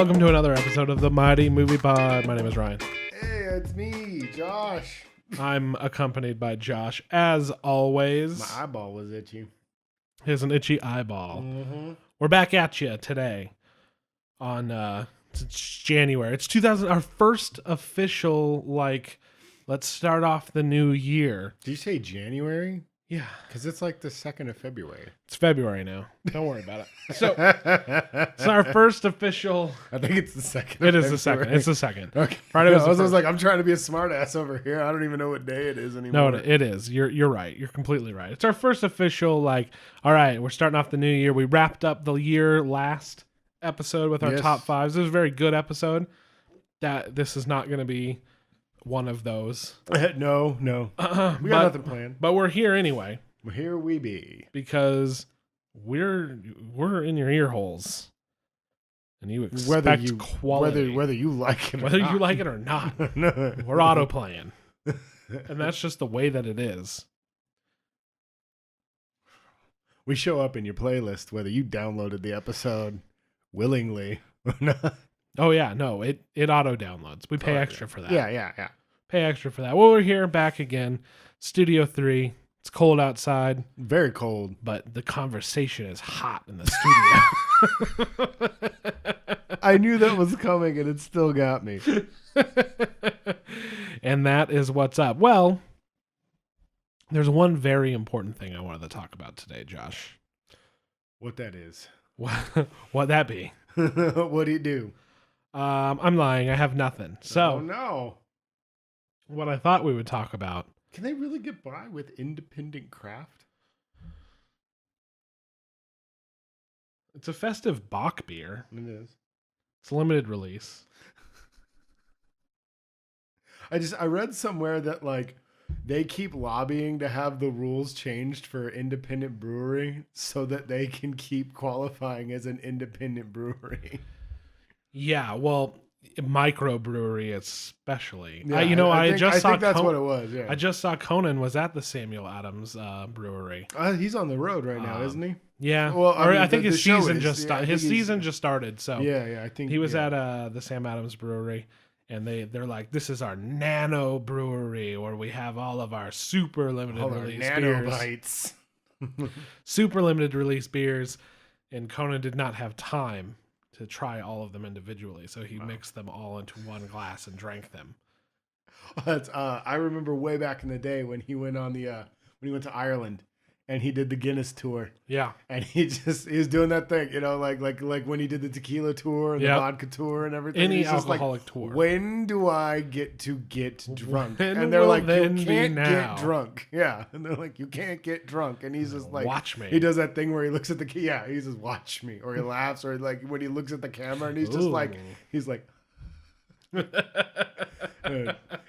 welcome to another episode of the Mighty Movie Pod. My name is Ryan. Hey, it's me, Josh. I'm accompanied by Josh, as always. My eyeball was itchy. He has an itchy eyeball. Mm-hmm. We're back at you today on it's January. It's 2000, our first official, let's start off the new year. Did you say January? Yeah. Because it's like the 2nd of February. It's February now. Don't worry about it. So, it's our first official. I think it's the 2nd. It is the second. It's the second. Okay. Friday was I the was first. like, I'm trying to be a smart ass over here. I don't even know what day it is anymore. No, it is. You're right. You're completely right. It's our first official, all right, we're starting off the new year. We wrapped up the year last episode with our top fives. It was a very good episode. This is not going to be one of those. No. We got nothing planned. But we're here anyway. Here we be. Because we're in your ear holes. And you expect quality. Whether you like it or whether not. you like it or not. No. We're auto playing. And that's just the way that it is. We show up in your playlist whether you downloaded the episode willingly or not. Oh yeah, no, it auto downloads. We pay extra for that. Yeah. Pay extra for that. Well, we're here back again. Studio 3. It's cold outside. Very cold. But the conversation is hot in the studio. I knew that was coming and it still got me. And that is what's up. Well, there's one very important thing I wanted to talk about today, Josh. What that is. What'd that be? What do you do? I'm lying. I have nothing. So, oh, no. What I thought we would talk about. Can they really get by with independent craft? It's a festive Bock beer. It is. It's a limited release. I read somewhere that they keep lobbying to have the rules changed for independent brewery so that they can keep qualifying as an independent brewery. Yeah, well, microbrewery especially. Yeah, I think that's what it was. Yeah, I just saw Conan was at the Samuel Adams brewery. He's on the road right now, isn't he? Yeah. Well, I think his season just started. His season just started. So yeah, I think he was at the Sam Adams brewery, and they're like, this is our nano brewery, where we have all of our super limited release beers. Super limited release beers, and Conan did not have time to try all of them individually, so he mixed them all into one glass and drank them. I remember way back in the day when he went on when he went to Ireland and he did the Guinness tour. Yeah, and he was doing that thing, like when he did the tequila tour and the vodka tour and everything. Any he's alcoholic just tour. When do I get to get drunk? When and they're like, you be can't now. get drunk. Yeah, and they're like, you can't get drunk. And he's just like, watch me. He does that thing where he looks at the he says, watch me, or he laughs, or like when he looks at the camera and he's just like,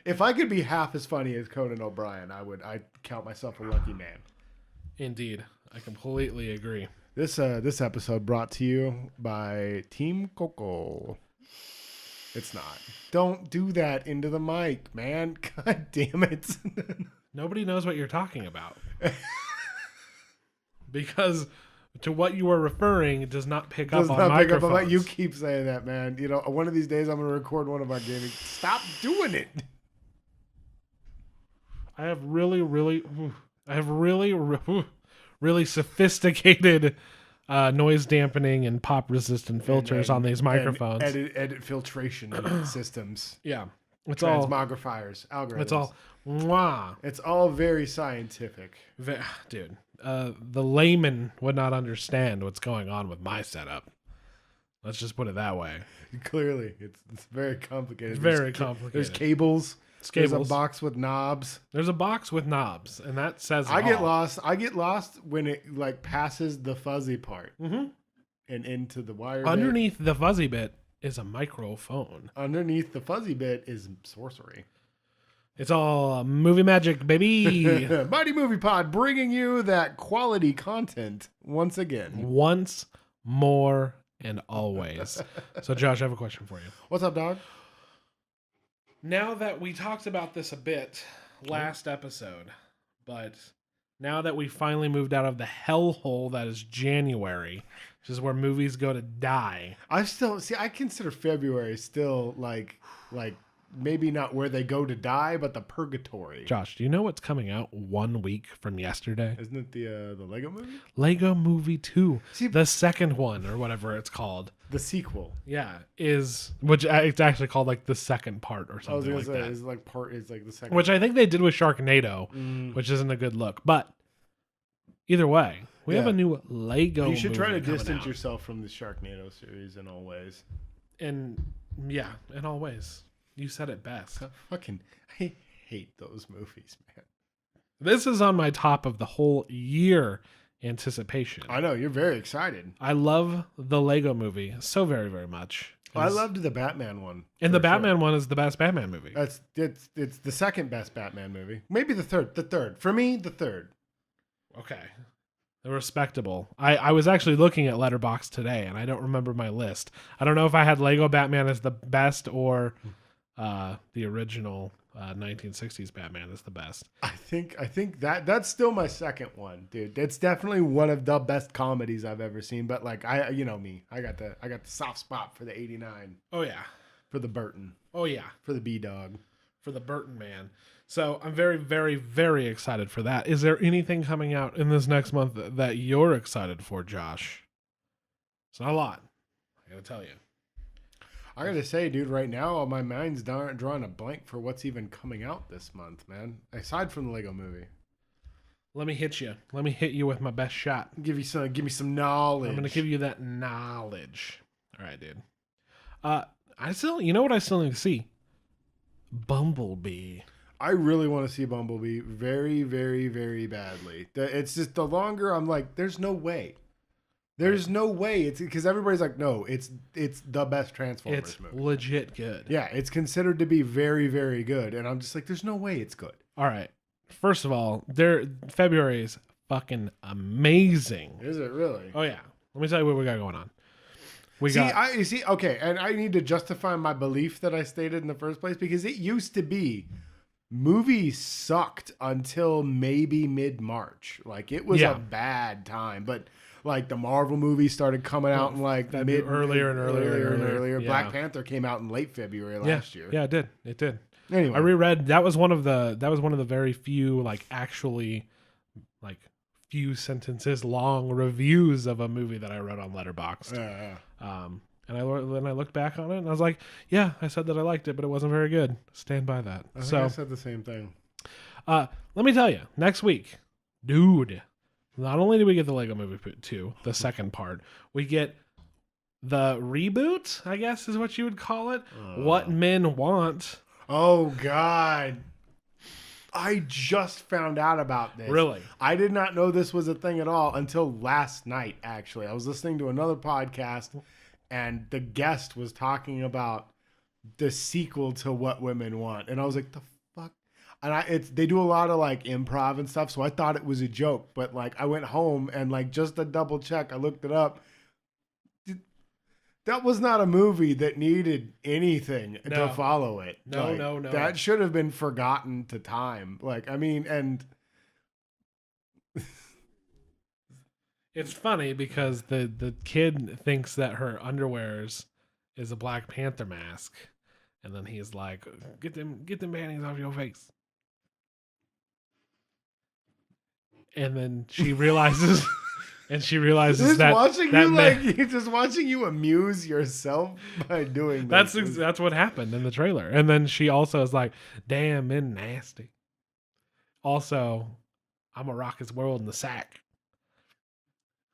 if I could be half as funny as Conan O'Brien, I'd count myself a lucky man. Indeed, I completely agree. This episode brought to you by Team Coco. It's not. Don't do that into the mic, man. God damn it. Nobody knows what you're talking about. Because to what you are referring, it does not pick up on microphones. You keep saying that, man. One of these days I'm going to record one of our gaming. Stop doing it. I have really sophisticated noise dampening and pop resistant filters on these microphones. Edit filtration systems. Yeah. It's Transmogrifiers, algorithms. It's all mwah. It's all very scientific. Dude, the layman would not understand what's going on with my setup. Let's just put it that way. Clearly, it's very complicated. It's very complicated. There's cables. There's a box with knobs. There's a box with knobs, and that says I get lost when it passes the fuzzy part and into the wire. Underneath the fuzzy bit is a microphone. Underneath the fuzzy bit is sorcery. It's all movie magic, baby. Mighty Movie Pod bringing you that quality content once again. Once more and always. So, Josh, I have a question for you. What's up, dog? Now that we talked about this a bit last episode, but now that we finally moved out of the hellhole that is January which is where movies go to die. I consider February still like maybe not where they go to die, but the purgatory. Josh, do you know what's coming out 1 week from yesterday? Isn't it the Lego movie? Lego Movie 2. See, the second one, or whatever it's called. The sequel. Yeah, which it's actually called like the second part or something like that. It's like the second. Which I think they did with Sharknado, which isn't a good look. But either way, we have a new Lego movie. You should try to distance yourself from the Sharknado series in all ways. In all ways. You said it best. I hate those movies, man. This is on my top of the whole year anticipation. I know, you're very excited. I love the Lego movie so very, very much. I loved the Batman one. And the Batman one is the best Batman movie. It's the second best Batman movie. Maybe the third. The third. For me, the third. Okay. Respectable. I was actually looking at Letterboxd today, and I don't remember my list. I don't know if I had Lego Batman as the best or the original 1960s Batman is the best. I think that's still my second one, dude. It's definitely one of the best comedies I've ever seen. But like you know me, I got the soft spot for the '89. Oh yeah, for the Burton. Oh yeah, for the B-Dog, for the Burton man. So I'm very, very, very excited for that. Is there anything coming out in this next month that you're excited for, Josh? It's not a lot. I gotta tell you. I gotta say, dude, right now my mind's drawing a blank for what's even coming out this month, man. Aside from the Lego movie. Let me hit you. Let me hit you with my best shot. Give me some knowledge. I'm gonna give you that knowledge. All right, dude. You know what I still need to see? Bumblebee. I really want to see Bumblebee very, very, very badly. It's just the longer I'm like, there's no way. There's no way. It's because everybody's like, no, it's the best Transformers movie. It's legit good. Yeah, it's considered to be very, very good. And I'm just like, there's no way it's good. All right. First of all, February is fucking amazing. Is it really? Oh, yeah. Let me tell you what we got going on. Okay, and I need to justify my belief that I stated in the first place because it used to be movies sucked until maybe mid-March. Like, it was a bad time, but... Like the Marvel movies started coming out in like earlier and earlier. Yeah. Black Panther came out in late February last year. Yeah, it did. Anyway, I reread that was one of the very few like actually like few sentences long reviews of a movie that I wrote on Letterboxd. Yeah. And then I looked back on it and I was like, yeah, I said that I liked it, but it wasn't very good. Stand by that. I think I said the same thing. Let me tell you, next week, dude. Not only do we get the Lego Movie 2, the second part, we get the reboot, I guess is what you would call it. What Men Want. Oh, God. I just found out about this. Really? I did not know this was a thing at all until last night, actually. I was listening to another podcast, and the guest was talking about the sequel to What Women Want. And I was like, the and they do a lot of like improv and stuff, so I thought it was a joke. But like I went home and like just to double check, I looked it up. That was not a movie that needed anything to follow it. No. That should have been forgotten to time. Like, I mean, and it's funny because the kid thinks that her underwears is a Black Panther mask, and then he's like, "Get them panties off your face." And then she realizes, just watching you amuse yourself by doing this. That's what happened in the trailer. And then she also is like, "Damn, men nasty." Also, I'm a rock his world in the sack.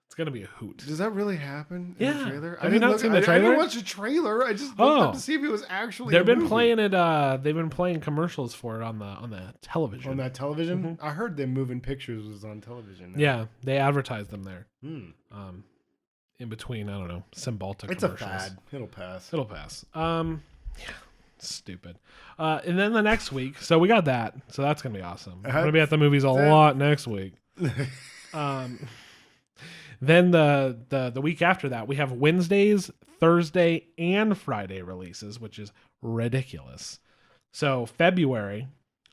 It's gonna be a hoot. Does that really happen in the trailer? Have you not seen the trailer? I didn't watch the trailer. I just looked up to see if it was actually. They've been playing it. They've been playing commercials for it on the television. On that television, mm-hmm. I heard them moving pictures was on television. Yeah, they advertised them there. Hmm. In between, I don't know, Cymbalta commercials. It's a fad. It'll pass. Yeah, stupid. And then the next week, so we got that. So that's gonna be awesome. We're gonna be at the movies a lot next week. Then the week after that, we have Wednesdays, Thursday, and Friday releases, which is ridiculous. So February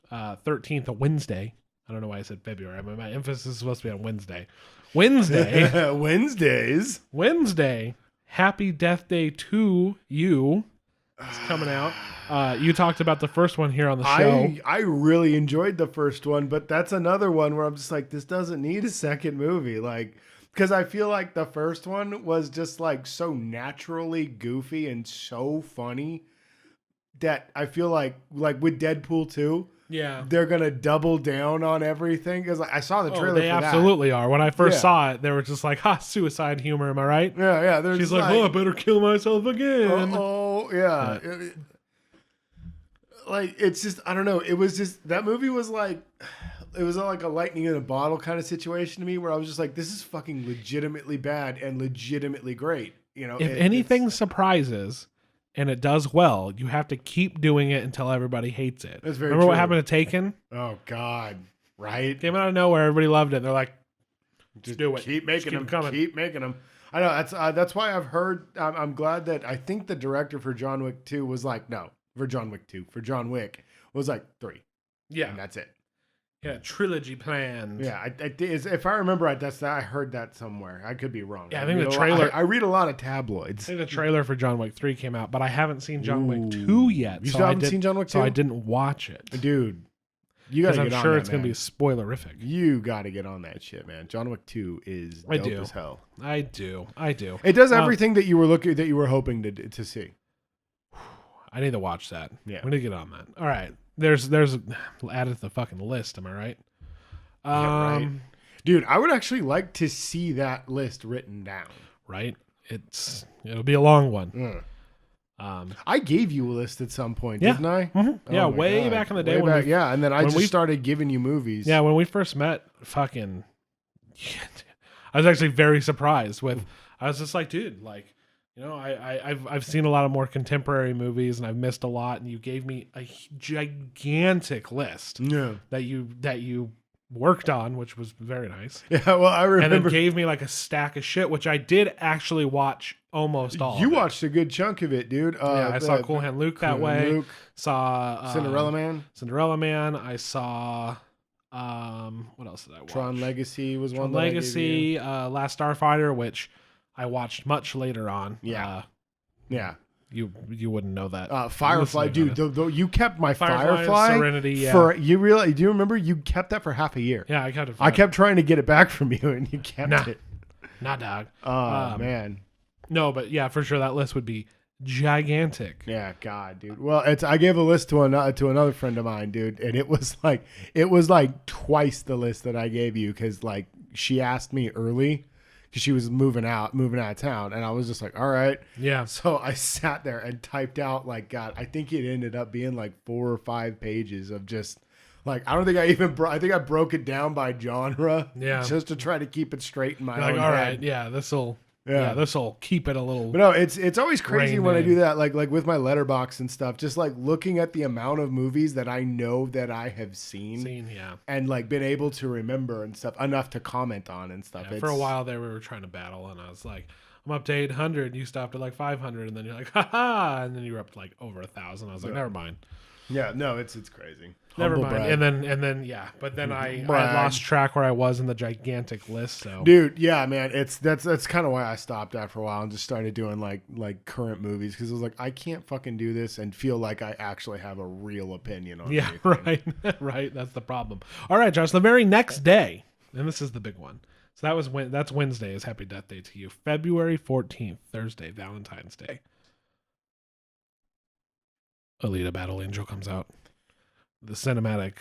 13th, a Wednesday, I don't know why I said February. I mean, my emphasis is supposed to be on Wednesday. Wednesday. Wednesday. Happy Death Day to You. It's coming out. You talked about the first one here on the show. I really enjoyed the first one, but that's another one where I'm just like, this doesn't need a second movie. Like, because I feel like the first one was just like so naturally goofy and so funny that I feel like with Deadpool 2, yeah, they're gonna double down on everything. Because I saw the trailer. They absolutely are. When I first saw it, they were just like, "Ha, suicide humor." Am I right? Yeah. She's like, "Oh, I better kill myself again." Yeah. Like, it's just, I don't know. It was just, that movie was like, it was like a lightning in a bottle kind of situation to me, where I was just like, this is fucking legitimately bad and legitimately great. You know, if anything surprises and it does well, you have to keep doing it until everybody hates it. That's very Remember true. what happened to Taken? Oh God, right? Came out of nowhere, everybody loved it. They're like, just do it. Keep making them. Coming. Keep making them. I know that's why I've heard. I'm glad that I think the director for John Wick 2 was like, no, for John Wick was like 3. Yeah, and that's it. Yeah, trilogy planned. Yeah, if I remember right, I heard that somewhere. I could be wrong. Yeah, I think the trailer. I read a lot of tabloids. I think the trailer for John Wick 3 came out, but I haven't seen John Wick 2 yet. You still haven't seen John Wick 2? So I didn't watch it. Dude, you gotta get on that. I'm sure it's gonna be spoilerific. You gotta get on that shit, man. John Wick 2 is dope as hell. I do. It does everything that you were hoping to see. I need to watch that. Yeah, we need to get on that. All right, there's added to the fucking list. Am I right? Yeah, right. Dude, I would actually like to see that list written down. Right? It'll be a long one. I gave you a list at some point, didn't I? Mm-hmm. Yeah, way back in the day. And then I started giving you movies. Yeah, when we first met, fucking, I was actually very surprised with. I was just like, dude, like, you know, I've seen a lot of more contemporary movies, and I've missed a lot. And you gave me a gigantic list. Yeah. That you worked on, which was very nice. Yeah, well, I remember. And then gave me like a stack of shit, which I did actually watch almost all. You watched a good chunk of it, dude. Yeah, I saw Cool Hand Luke that way. Saw Cinderella Man. I saw what else did I watch? Tron Legacy was one. Legacy, Last Starfighter, which I watched much later on. Yeah. You wouldn't know that. Firefly, dude. You kept my Firefly Serenity. Yeah. Do you remember you kept that for half a year? Yeah, I kept it. I kept trying to get it back from you, and you kept it. Nah, dog. Oh man. No, but yeah, for sure that list would be gigantic. Yeah, God, dude. Well, I gave a list to another friend of mine, dude, and it was like twice the list that I gave you, because like she asked me early. Because she was moving out of town, and I was just like, all right. Yeah. So I sat there and typed out, like, God, I think it ended up being like 4 or 5 pages of just, like, I don't think I think I broke it down by genre. Yeah. Just to try to keep it straight in my own all head. right, yeah, this'll keep it a little. But no, it's always crazy when I do that, like with my letterbox and stuff. Just like looking at the amount of movies that I know that I have seen, yeah, and like been able to remember and stuff enough to comment on and stuff. Yeah, for a while there, we were trying to battle, and I was like, I'm up to 800. You stopped at like 500, and then you're like, ha, and then you were up to like over 1,000. I was like, never mind. Yeah, no, it's crazy. Never mind. Brag. And then yeah, but then I lost track where I was in the gigantic list. So dude, yeah, man, that's kind of why I stopped after a while and just started doing like current movies, because I was like, I can't fucking do this and feel like I actually have a real opinion on anything. Right. Right, that's the problem. All right, Josh, the very next day, and this is the big one. So that's Wednesday is Happy Death Day to You. February 14th, Thursday, Valentine's Day. Alita Battle Angel comes out. The cinematic.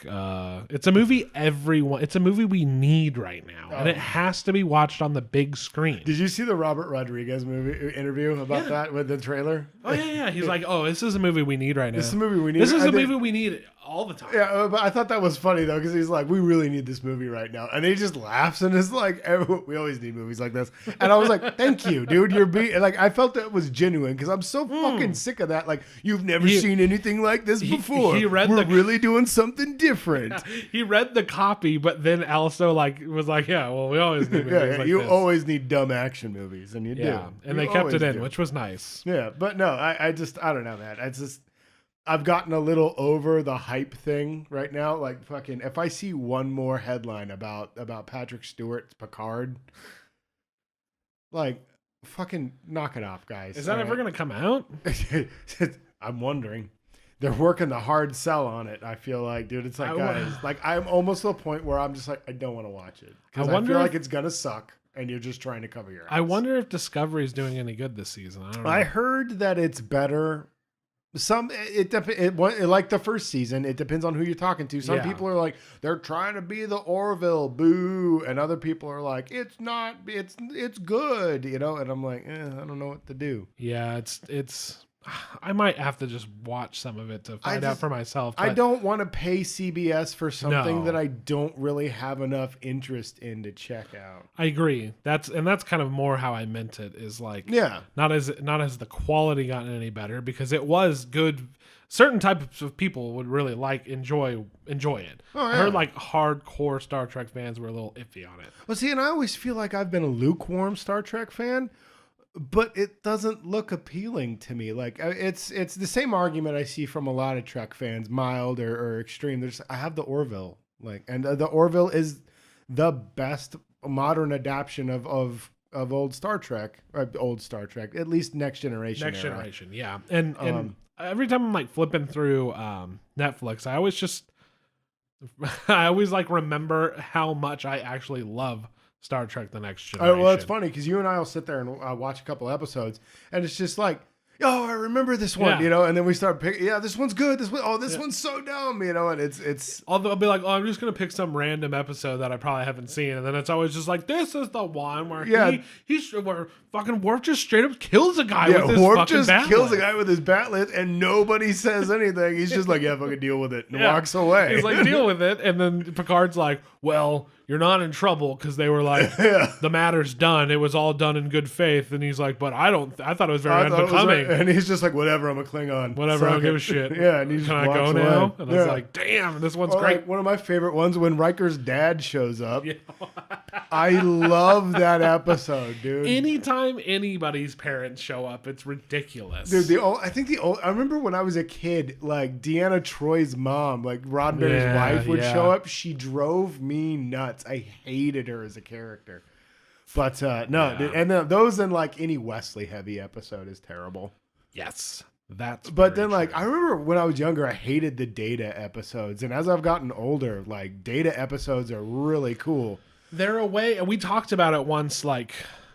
It's a movie it's a movie we need right now, and it has to be watched on the big screen. Did you see the Robert Rodriguez interview about that with the trailer? Oh yeah. He's like, oh, this is a movie we need right now. This is a movie we need. This is a movie we need all the time. Yeah, but I thought that was funny though, because he's like, we really need this movie right now, and he just laughs and is like, we always need movies like this. And I was like, thank you, dude. You're like, I felt that was genuine, because I'm so fucking sick of that. Like, you've never seen anything like this before. We're really doing something different. Yeah, he read the copy, but then also was like, yeah, well, we always need movies like you this. always need dumb action movies, and you do. And they kept it in, which was nice. Yeah, but no, I don't know, man. I've gotten a little over the hype thing right now. Like fucking, if I see one more headline about Patrick Stewart's Picard, like fucking knock it off, guys. Is that ever gonna come out? I'm wondering. They're working the hard sell on it. I feel like, dude, it's like, guys, like I'm almost to the point where I'm just like, I don't want to watch it because I feel like it's gonna suck, and you're just trying to cover your ass. I wonder if Discovery is doing any good this season. I don't know. I heard that it's better. Like the first season, it depends on who you're talking to. Some people are like, they're trying to be the Orville, boo, and other people are like, it's not, it's good, you know. And I'm like, I don't know what to do. Yeah, it's. I might have to just watch some of it to find out for myself. I don't want to pay CBS for something that I don't really have enough interest in to check out. I agree. That's kind of more how I meant it. Is like, not as the quality gotten any better, because it was good. Certain types of people would really enjoy it. Oh, yeah. I heard like hardcore Star Trek fans were a little iffy on it. Well, see, and I always feel like I've been a lukewarm Star Trek fan. But it doesn't look appealing to me. Like it's the same argument I see from a lot of Trek fans, mild or extreme. I have the Orville, and the Orville is the best modern adaptation of old Star Trek, at least Next Generation. Next Generation, yeah. And every time I'm like flipping through Netflix, I always like remember how much I actually love Star Trek: The Next Generation. Well, it's funny because you and I will sit there and watch a couple episodes, and it's just like, I remember this one, you know, and then we start picking, this one's good. This one's so dumb, you know, and it's. Although I'll be like, I'm just gonna pick some random episode that I probably haven't seen, and then it's always just like, this is the one where where fucking Worf just straight up kills a guy with his Worf fucking just kills a guy with his bat'leth, and nobody says anything. He's just like, fucking deal with it, and walks away. He's like, deal with it, and then Picard's like, well, you're not in trouble, because they were like, the matter's done. It was all done in good faith. And he's like, but I thought it was very unbecoming. And he's just like, whatever, I'm a Klingon. Whatever, I don't give a shit. And he just Can I go away. now? And I was like, damn, this one's great. Like, one of my favorite ones, when Riker's dad shows up. I love that episode, dude. Anytime anybody's parents show up, it's ridiculous. Dude, I remember when I was a kid, like Deanna Troy's mom, like Roddenberry's wife, would show up. She drove me nuts. I hated her as a character. But those and like any Wesley heavy episode is terrible. Yes. That's then like I remember when I was younger, I hated the Data episodes, and as I've gotten older, like Data episodes are really cool. They're a way, and we talked about it once, like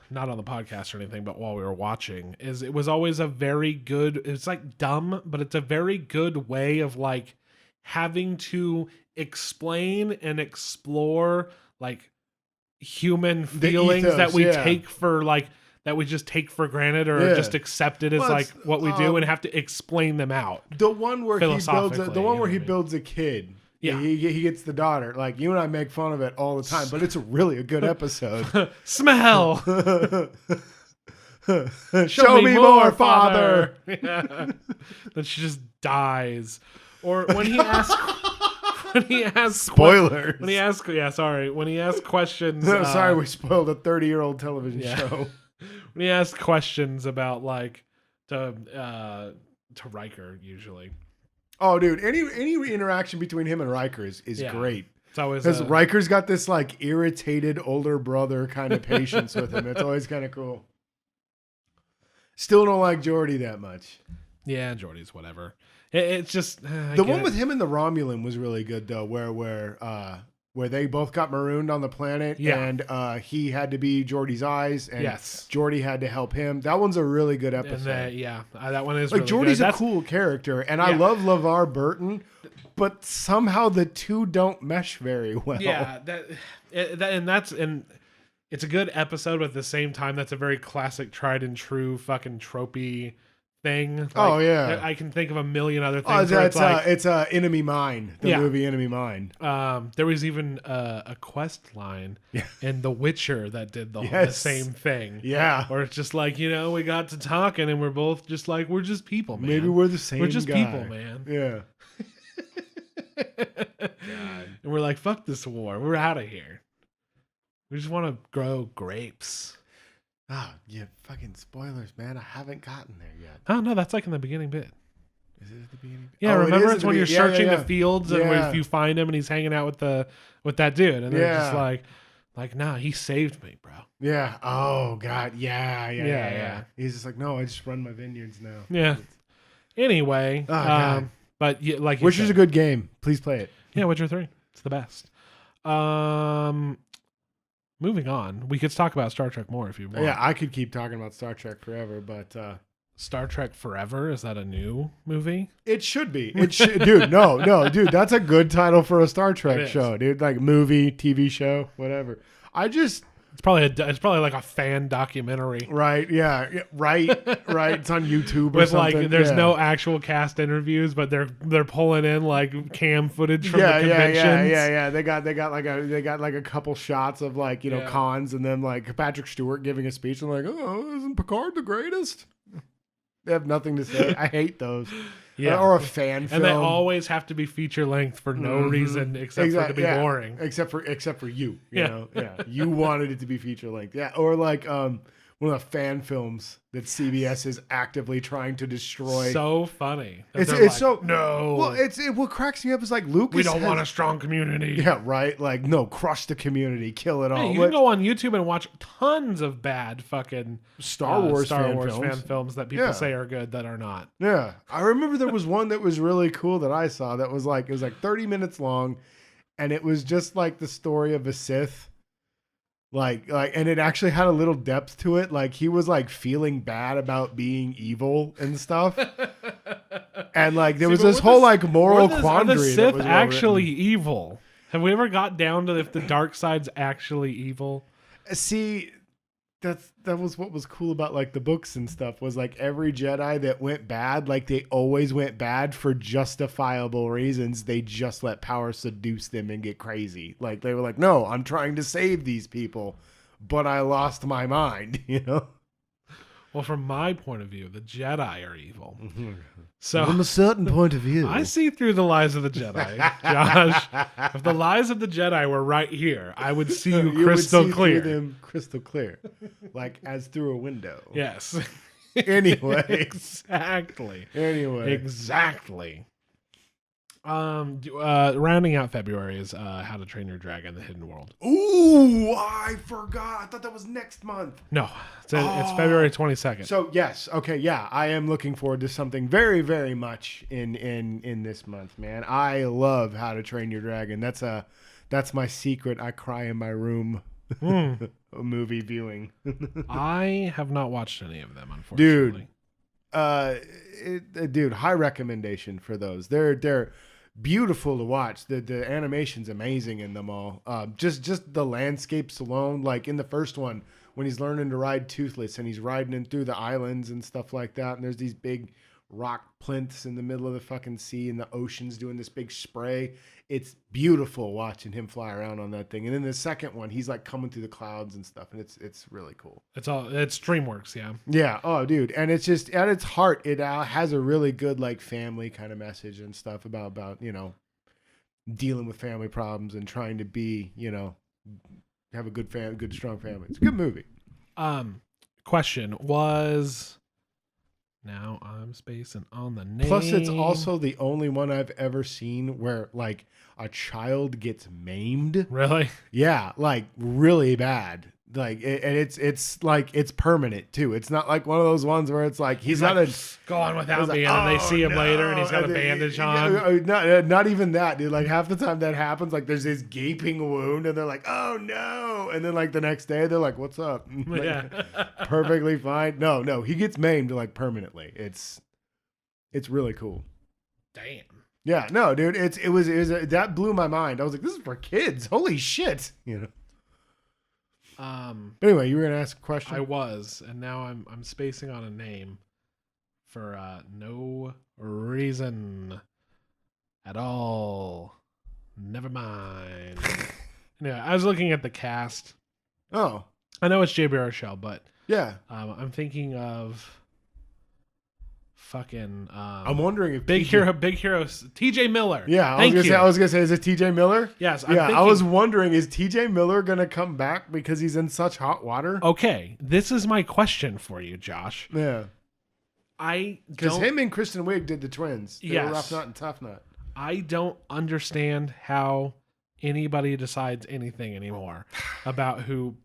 not on the podcast or anything, but while we were watching, it was always a very good, it's like dumb, but it's a very good way of like having to explain and explore like human feelings that we take for like, that we just take for granted or just accept it as like what we do, and have to explain them out. The one where he builds a kid. Yeah, he gets the daughter. Like, you and I make fun of it all the time, but it's really a good episode. Smell. Show me more, father. Then she just dies. Or when he asks. When he asks spoilers. When he asks questions. Sorry, we spoiled a 30-year-old television show. When he asks questions about like to Riker usually. Oh, dude, any interaction between him and Riker is great. It's always because Riker's got this like irritated older brother kind of patience with him. It's always kind of cool. Still don't like Geordi that much. Yeah, Geordi's whatever. It's just the one with him and the Romulan was really good though, where they both got marooned on the planet, and he had to be Geordi's eyes, and Geordi had to help him. That one's a really good episode. That one is like really Geordi's a cool character, and I love LeVar Burton, but somehow the two don't mesh very well. Yeah, and it's a good episode, but at the same time, that's a very classic, tried and true, fucking tropey thing. Like, I can think of a million other things. It's Enemy Mine, the movie Enemy Mine. There was even a quest line in The Witcher that did the same thing. Yeah, where it's just like, we got to talking and we're both just like, we're just people, man. Maybe we're the same. We're just guy. people, man. Yeah. And we're like, fuck this war. We're out of here. We just want to grow grapes. Oh, yeah, fucking spoilers, man. I haven't gotten there yet. Oh, no, that's like in the beginning bit. Is it at the beginning? Yeah, remember it's when you're searching the fields and Yeah. if you find him and he's hanging out with that dude and they're just Yeah. like, nah, he saved me, bro. Yeah. Oh God. Yeah. He's just like, no, I just run my vineyards now. Yeah. Anyway, God. but like you Which said, is a good game. Please play it. yeah, Witcher 3. It's the best. Moving on, we could talk about Star Trek more if you want. Yeah, I could keep talking about Star Trek forever, but Star Trek Forever, is that a new movie? it should be. It should, dude. No, dude. That's a good title for a Star Trek show, dude. Like movie, TV show, whatever. It's probably like a fan documentary. Right. Yeah. Right. It's on YouTube or With something. like, there's no actual cast interviews, but they're pulling in like cam footage from the conventions. Yeah. They got like a couple shots of like cons and then like Patrick Stewart giving a speech and like, oh, isn't Picard the greatest? They have nothing to say. I hate those. Yeah. Or a fan film. And they always have to be feature length for no reason except for it to be boring. Except for you. You know? Yeah. You wanted it to be feature length. Yeah. Or like one of the fan films that CBS is actively trying to destroy. So funny. It's like, so no. Well, what cracks me up is like Lucas. We don't want a strong community. Yeah, right. Like no, crush the community, kill it all. Hey, you can go on YouTube and watch tons of bad fucking Star Wars fan films. films that people say are good that are not. Yeah, I remember there was one that was really cool that I saw that was like 30 minutes long, and it was just like the story of a Sith. Like, and it actually had a little depth to it. Like he was like feeling bad about being evil and stuff, and like there was this whole like moral quandary. Are the that Sith was actually evil? Have we ever got down to if the dark side's actually evil? See, that was what was cool about like the books and stuff was like every Jedi that went bad, like they always went bad for justifiable reasons. They just let power seduce them and get crazy. Like they were like, no, I'm trying to save these people, but I lost my mind, you know? Well, from my point of view, the Jedi are evil. So from a certain point of view, I see through the lies of the Jedi, Josh. If the lies of the Jedi were right here, I would see you crystal would see clear. through them crystal clear, like as through a window. Yes. Anyway, exactly. Exactly. Rounding out February is How to Train Your Dragon: The Hidden World. Ooh, I forgot. I thought that was next month. No, it's February 22nd. So yes, okay, yeah, I am looking forward to something very, very much in this month, man. I love How to Train Your Dragon. That's my secret. I cry in my room. Movie viewing. I have not watched any of them, unfortunately. Dude, high recommendation for those. They're beautiful to watch. The animation's amazing in them all. Just the landscapes alone. Like in the first one, when he's learning to ride Toothless and he's riding in through the islands and stuff like that, and there's these big rock plinths in the middle of the fucking sea, and the ocean's doing this big spray. It's beautiful watching him fly around on that thing. And then the second one, he's like coming through the clouds and stuff, and it's really cool. It's DreamWorks, yeah. Yeah. Oh, dude. And it's just at its heart, it has a really good like family kind of message and stuff about dealing with family problems and trying to be have a good strong family. It's a good movie. Question was. Now I'm spacing on the name. Plus, it's also the only one I've ever seen where like a child gets maimed. Really? Yeah, like really bad. Like, and it's like it's permanent too. It's not like one of those ones where it's like he's like, not go on without me, and then they see him later, and he's got a bandage on. Not even that, dude. Like half the time that happens, like there's this gaping wound, and they're like, "Oh no!" And then like the next day, they're like, "What's up?" Like, yeah, perfectly fine. No, he gets maimed like permanently. It's really cool. Damn. Yeah, no, dude. It was that blew my mind. I was like, "This is for kids. Holy shit!" Anyway, you were gonna ask a question. I was, and now I'm spacing on a name for no reason at all. Never mind. Anyway, I was looking at the cast. Oh, I know it's J.B. Rochelle, but yeah, I'm thinking of fucking. I'm wondering if big hero, T.J. Miller. Yeah, I was gonna say, is it T.J. Miller? Yes. I was wondering, is T.J. Miller gonna come back because he's in such hot water? Okay, this is my question for you, Josh. Yeah. Because him and Kristen Wiig did the twins. They were Rough Nut and Tough Nut. I don't understand how anybody decides anything anymore about who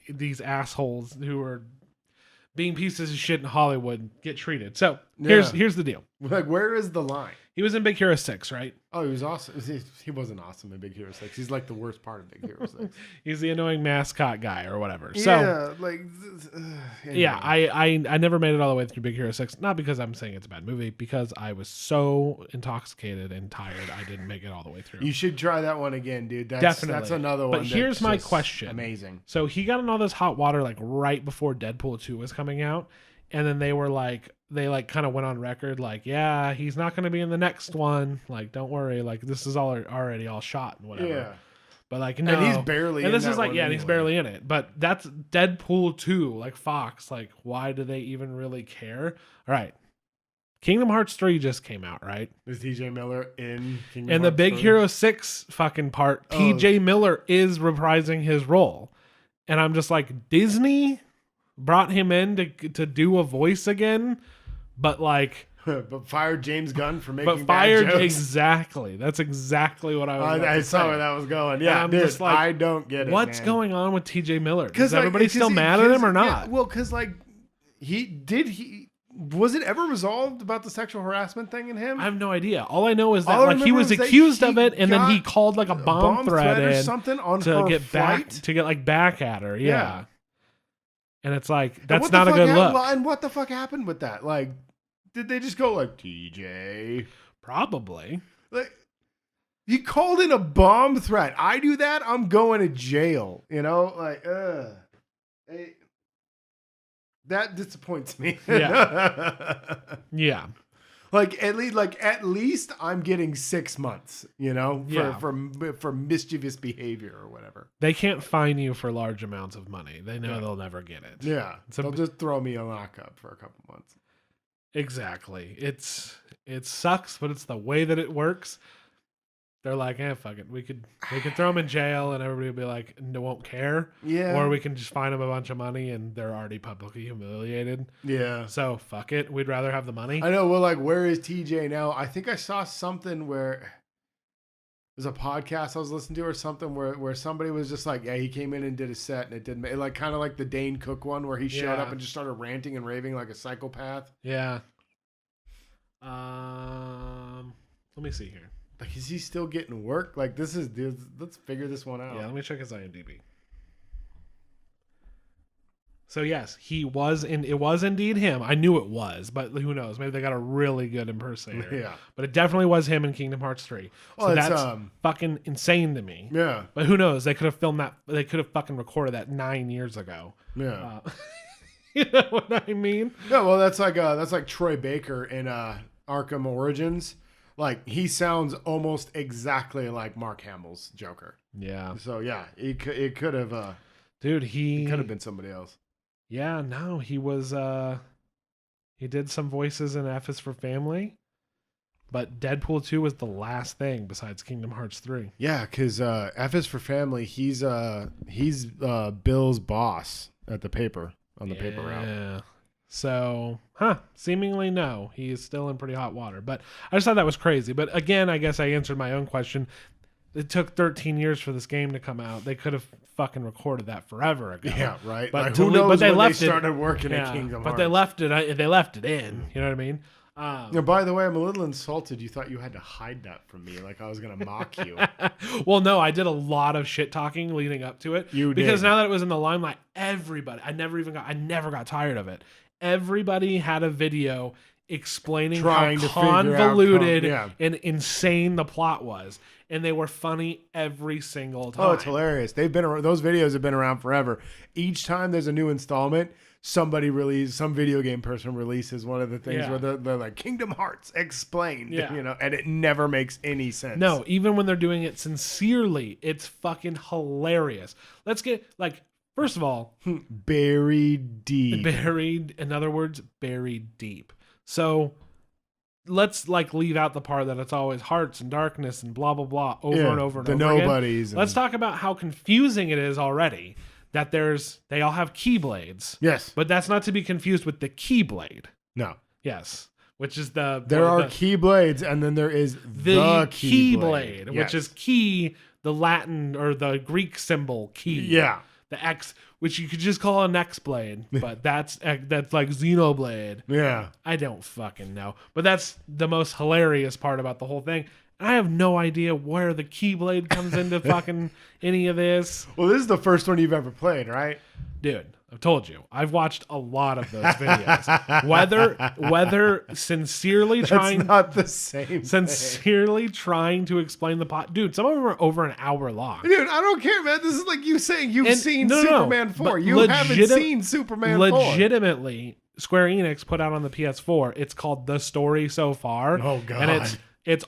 these assholes who are being pieces of shit in Hollywood get treated. So here's the deal. Like, where is the line? He was in Big Hero 6, right? Oh, he was awesome. He wasn't awesome in Big Hero 6. He's like the worst part of Big Hero 6. He's the annoying mascot guy or whatever. Yeah, so, anyway. Yeah, I never made it all the way through Big Hero 6. Not because I'm saying it's a bad movie, because I was so intoxicated and tired I didn't make it all the way through. You should try that one again, dude. Definitely. That's another one. But here's my question. Amazing. So he got in all this hot water like right before Deadpool 2 was coming out. And then they kind of went on record like, yeah, he's not going to be in the next one. Like, don't worry. Like, this is already all shot and whatever. Yeah. But like, no. And he's barely in it. And this is like, and he's barely in it. But that's Deadpool 2, like Fox. Like, why do they even really care? All right. Kingdom Hearts 3 just came out, right? Is TJ Miller in Kingdom And Hearts the Big 3? Hero 6 fucking part, TJ Miller is reprising his role. And I'm just like, Disney brought him in to do a voice again, but like, but fired James Gunn for making bad jokes. Exactly. That's exactly what I was. I saw where that was going. Yeah, I'm just like, I don't get it. What's man. going on with TJ Miller? Because Is everybody still mad at him or not? Yeah, well, because like was it ever resolved about the sexual harassment thing in him? I have no idea. All I know is that like he was accused of it, and then he called like a bomb threat or in something on to her get flight? back at her. Yeah. And it's like, that's what not a good look. Well, and what the fuck happened with that? Like, did they just go like, TJ? Probably. Like, he called in a bomb threat. I do that, I'm going to jail. You know? Like, that disappoints me. Yeah. Yeah. Like at least I'm getting 6 months, you know, for mischievous behavior or whatever. They can't fine you for large amounts of money. They know they'll never get it. Yeah, they'll just throw me a lockup for a couple months. Exactly. It sucks, but it's the way that it works. They're like, fuck it. We could throw them in jail and everybody will be like, they won't care. Yeah. Or we can just fine them a bunch of money and they're already publicly humiliated. Yeah. So fuck it. We'd rather have the money. I know. Well, like, where is TJ now? I think I saw something where there's a podcast I was listening to or something where somebody was just like, yeah, he came in and did a set and it didn't like kind of like the Dane Cook one where he showed up and just started ranting and raving like a psychopath. Yeah. Let me see here. Like, is he still getting work? Like, let's figure this one out. Yeah, let me check his IMDb. So yes, it was indeed him. I knew it was, but who knows? Maybe they got a really good impersonator. Yeah. But it definitely was him in Kingdom Hearts 3. So Oh, that's fucking insane to me. Yeah. But who knows? They could have filmed that. They could have fucking recorded that 9 years ago. Yeah. You know what I mean? No, well, that's like Troy Baker in Arkham Origins. Like, he sounds almost exactly like Mark Hamill's Joker. Yeah. So yeah, it could have. Dude, he could have been somebody else. Yeah. No, he was. He did some voices in F is for Family, but Deadpool 2 was the last thing besides Kingdom Hearts 3. Yeah, because F is for Family. He's Bill's boss at the paper on the paper route. Yeah. So, seemingly no. He is still in pretty hot water. But I just thought that was crazy. But again, I guess I answered my own question. It took 13 years for this game to come out. They could have fucking recorded that forever ago. Yeah, right. But like, who knows but they when left they started working at Kingdom Hearts. But they left it in. You know what I mean? By the way, I'm a little insulted. You thought you had to hide that from me, like I was gonna mock you. Well, no, I did a lot of shit talking leading up to it. Because now that it was in the limelight, everybody, I never got tired of it. Everybody had a video explaining how convoluted and insane the plot was, and they were funny every single time. Oh, it's hilarious. Those videos have been around forever. Each time there's a new installment, some video game person releases one of the things where they're like, Kingdom Hearts explained, you know, and it never makes any sense. No, even when they're doing it sincerely, it's fucking hilarious. Let's get like, first of all, buried deep. In other words, buried deep. So let's like leave out the part that it's always hearts and darkness and blah, blah, blah over and over and over nobodies. Again. Let's talk about how confusing it is already that they all have keyblades. Yes. But that's not to be confused with the Keyblade. No. Yes. Which is the... There are keyblades, and then there is the keyblade. Which is key, the Latin or the Greek symbol key. Yeah. The X, which you could just call an X blade, but that's like Xenoblade. Yeah. I don't fucking know. But that's the most hilarious part about the whole thing. I have no idea where the Keyblade comes into fucking any of this. Well, this is the first one you've ever played, right? Dude, I've told you. I've watched a lot of those videos. Whether sincerely trying... That's not the same Sincerely trying to explain the plot. Dude, some of them are over an hour long. Dude, I don't care, man. This is like you saying you've seen Superman 4. You haven't seen Superman 4. Legitimately, Square Enix put out on the PS4. It's called The Story So Far. Oh, God. And it's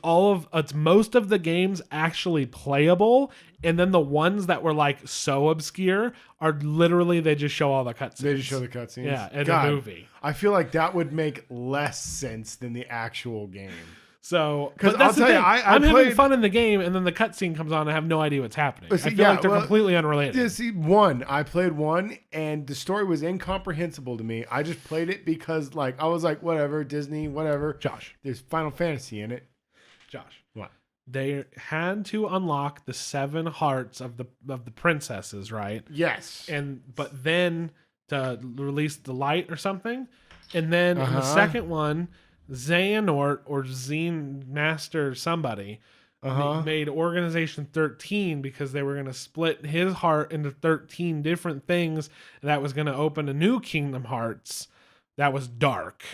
most of the games actually playable, and then the ones that were like so obscure are literally they just show all the cutscenes. They just show the cutscenes. Yeah, in the movie. I feel like that would make less sense than the actual game. So, because I'll tell you, I'm having fun in the game, and then the cutscene comes on, and I have no idea what's happening. I feel like they're completely unrelated. Yeah, see, I played one, and the story was incomprehensible to me. I just played it because, like, I was like, whatever, Disney, whatever. Josh, there's Final Fantasy in it. Josh, what? They had to unlock the 7 hearts of the princesses, right? Yes. But then to release the light or something, and then in the second one, Xehanort or Zine Master somebody made Organization 13 because they were going to split his heart into 13 different things, and that was going to open a new Kingdom Hearts that was dark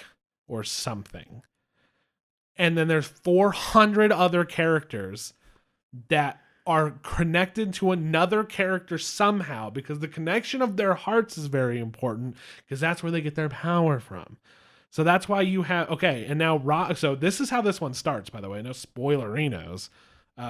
or something. And then there's 400 other characters that are connected to another character somehow, because the connection of their hearts is very important, because that's where they get their power from. So that's why you have... Okay, and now... So this is how this one starts, by the way. No spoilerinos.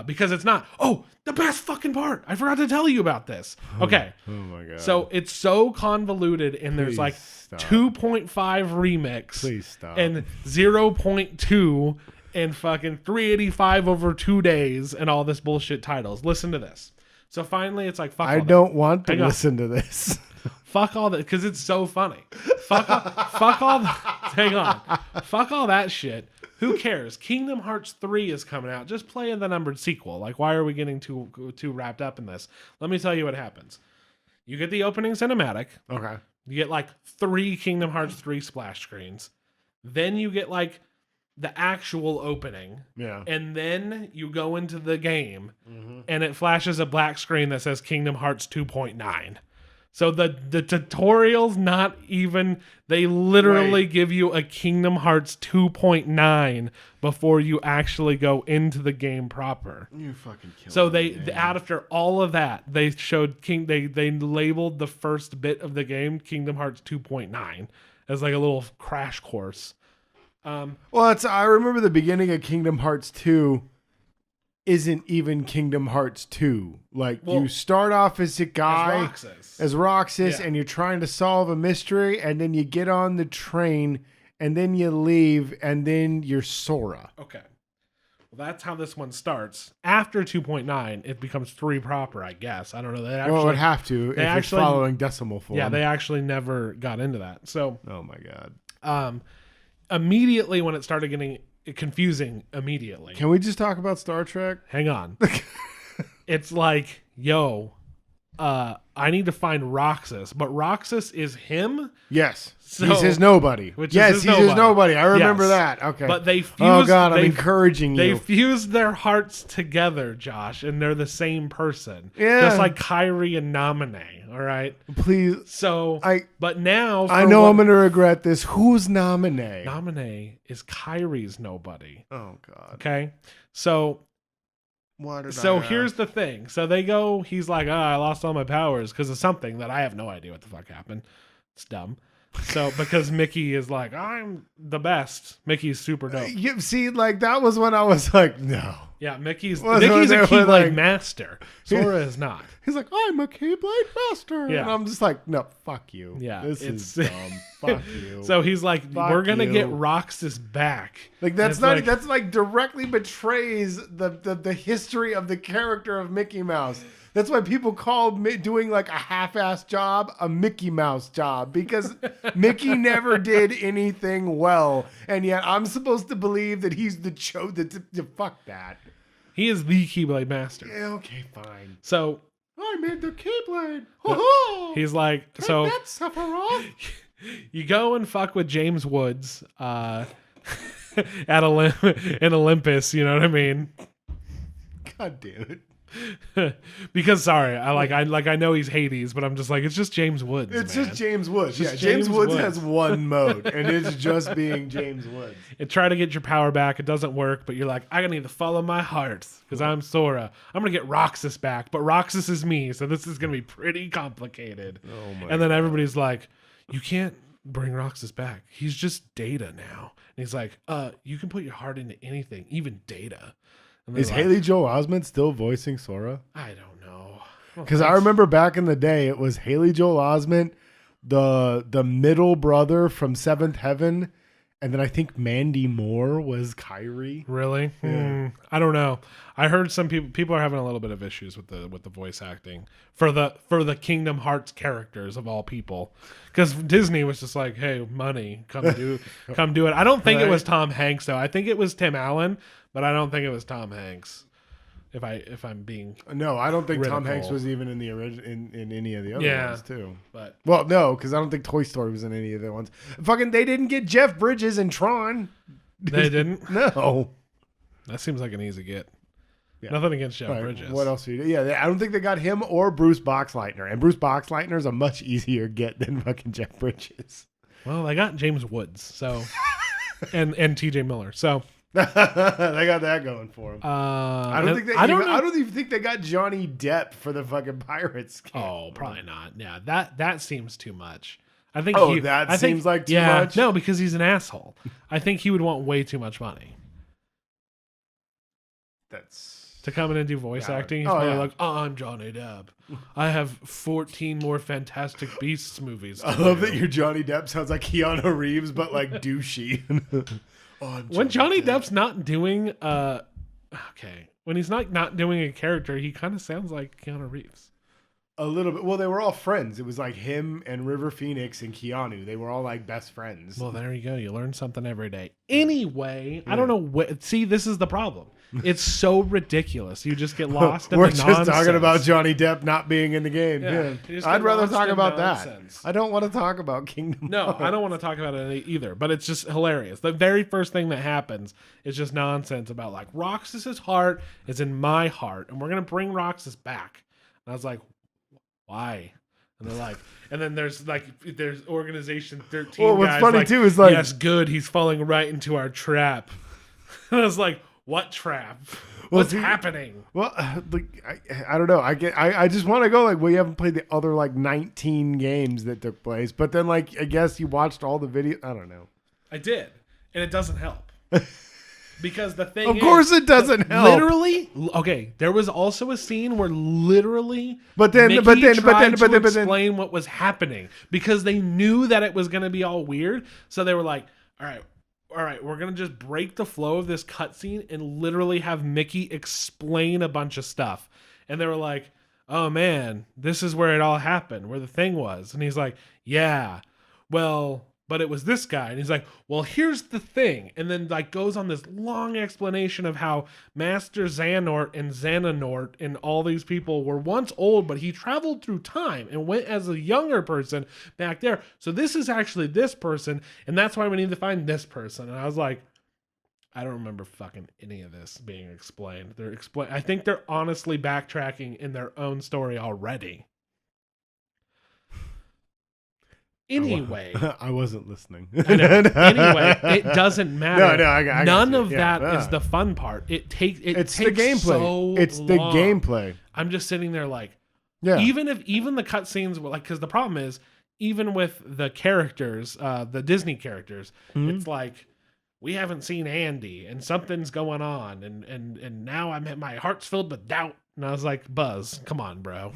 Because it's not... Oh, the best fucking part! I forgot to tell you about this. Okay. Oh my God. So it's so convoluted, and there's like 2.5 remix. Please stop. And 0.2 and fucking 385 over 2 days and all this bullshit titles. Listen to this. So finally it's like, fuck all I don't want to listen to this. Fuck all that, because it's so funny. Fuck all hang on. Fuck all that shit. Who cares? Kingdom Hearts 3 is coming out. Just play the numbered sequel. Like, why are we getting too wrapped up in this? Let me tell you what happens. You get the opening cinematic. Okay. You get like 3 Kingdom Hearts 3 splash screens. Then you get like the actual opening. Yeah. And then you go into the game and it flashes a black screen that says Kingdom Hearts 2.9. So the tutorial's not even... They literally give you a Kingdom Hearts 2.9 before you actually go into the game proper. You fucking kill So me, after all of that, they showed they labeled the first bit of the game Kingdom Hearts 2.9 as like a little crash course. I remember the beginning of Kingdom Hearts 2 isn't even Kingdom Hearts 2. Like, you start off as a guy, as Roxas, and you're trying to solve a mystery, and then you get on the train, and then you leave, and then you're Sora. Okay. Well, that's how this one starts. After 2.9, it becomes 3 proper, I guess. I don't know. It would have to if it's following decimal form. Yeah, they actually never got into that. So, oh my God. Immediately when it started getting confusing, Can we just talk about Star Trek? Hang on. It's like, yo, I need to find Roxas, but Roxas is him. Yes, he's his nobody. He's his nobody. I remember that. Okay, but they fused. Oh God, I'm encouraging you. They fused their hearts together, Josh, and they're the same person. Yeah, just like Kyrie and Naminé. All right, please. So, but now I know I'm gonna regret this. Who's Naminé? Naminé is Kyrie's nobody. Oh God. Okay, so. Here's the thing. So they go, he's like, I lost all my powers because of something that I have no idea what the fuck happened. It's dumb. So because Mickey is like, I'm the best. Mickey's super dope. You see, like that was when I was like, no. Yeah, Mickey's a key master. Sora is not. He's like, I'm a Keyblade master. Yeah. And I'm just like, no, fuck you. Yeah, This is dumb. Fuck you. So he's like, Fuck we're gonna you. get Roxas back. Like that's like directly betrays the history of the character of Mickey Mouse. That's why people call doing like a half-assed job a Mickey Mouse job, because Mickey never did anything well, and yet I'm supposed to believe that he's the fuck that. He is the Keyblade master. Yeah, okay, fine. So I made the Keyblade. He's like, take so that, Sephiroth. You go and fuck with James Woods at in Olympus. You know what I mean? God damn it. Because I know he's Hades, but I'm just like, it's just James Woods. It's man. just James Woods. Just Yeah, James Woods Woods has one mode, and it's just being James Woods. And try to get your power back. It doesn't work, but you're like, I gotta need to follow my heart because I'm Sora. I'm gonna get Roxas back, but Roxas is me, so this is gonna be pretty complicated. Oh my and then everybody's like, you can't bring Roxas back. He's just Data now. And he's like, you can put your heart into anything, even Data. Is like, Haley Joel Osment still voicing Sora? I don't know. Because I remember back in the day, it was Haley Joel Osment, the middle brother from Seventh Heaven, and then I think Mandy Moore was Kyrie. Really? Yeah. I don't know. I heard some people are having a little bit of issues with the voice acting for the Kingdom Hearts characters of all people, because Disney was just like, hey, money, come do it. I don't think it was Tom Hanks though. I think it was Tim Allen. But I don't think it was Tom Hanks. If I'm being no, I don't think critical. Tom Hanks was even in the original in any of the other ones too. But well, no, because I don't think Toy Story was in any of the ones. Fucking, they didn't get Jeff Bridges in Tron. They didn't. No, that seems like an easy get. Yeah. Nothing against Jeff Right. Bridges. What else do you do? Yeah, I don't think they got him or Bruce Boxleitner, and Bruce Boxleitner is a much easier get than fucking Jeff Bridges. Well, they got James Woods, so and T.J. Miller, so. They got that going for them. I don't even think they got Johnny Depp for the fucking Pirates game. Oh, probably not. Yeah, that seems too much. I think. Seems like too much. No, because he's an asshole. I think he would want way too much money. That's to come in and do voice acting. He's probably like, I'm Johnny Depp. I have 14 more Fantastic Beasts movies. I love that your Johnny Depp sounds like Keanu Reeves, but like douchey. When Johnny Depp's not doing when he's not doing a character, he kind of sounds like Keanu Reeves. A little bit. Well, they were all friends. It was like him and River Phoenix and Keanu. They were all like best friends. Well, there you go. You learn something every day. Anyway, I don't know see, this is the problem. It's so ridiculous. You just get lost in the nonsense. We're just talking about Johnny Depp not being in the game. Yeah. I'd rather talk about nonsense. That. I don't want to talk about Kingdom Hearts. I don't want to talk about it either, but it's just hilarious. The very first thing that happens is just nonsense about like Roxas's heart is in my heart, and we're going to bring Roxas back. And I was like, why? And they're like, and then there's Organization 13 well, what's guys funny like, too is like, yes, good, he's falling right into our trap. And I was like, what trap? What's happening? Well, I don't know. I just want to go like, well, you haven't played the other like 19 games that took place, but then like, I guess you watched all the videos. I don't know. I did, and it doesn't help. Because the thing of course it doesn't help. Literally, okay, there was also a scene where literally Mickey tried to explain what was happening because they knew that it was going to be all weird. So they were like, all right, we're going to just break the flow of this cutscene and literally have Mickey explain a bunch of stuff. And they were like, oh man, this is where it all happened, where the thing was. And he's like, yeah, well, but it was this guy. And he's like, well, here's the thing. And then like goes on this long explanation of how Master Xehanort and Xehanort and all these people were once old, but he traveled through time and went as a younger person back there. So this is actually this person. And that's why we need to find this person. And I was like, I don't remember fucking any of this being explained. I think they're honestly backtracking in their own story already. Anyway, I wasn't listening. I know. Anyway, it doesn't matter. No, I none of that is the fun part. It's the gameplay. It's the gameplay. I'm just sitting there like, yeah. Even the cutscenes were like, because the problem is, even with the characters, the Disney characters, it's like we haven't seen Andy and something's going on, and now my heart's filled with doubt, And I was like, Buzz, come on, bro.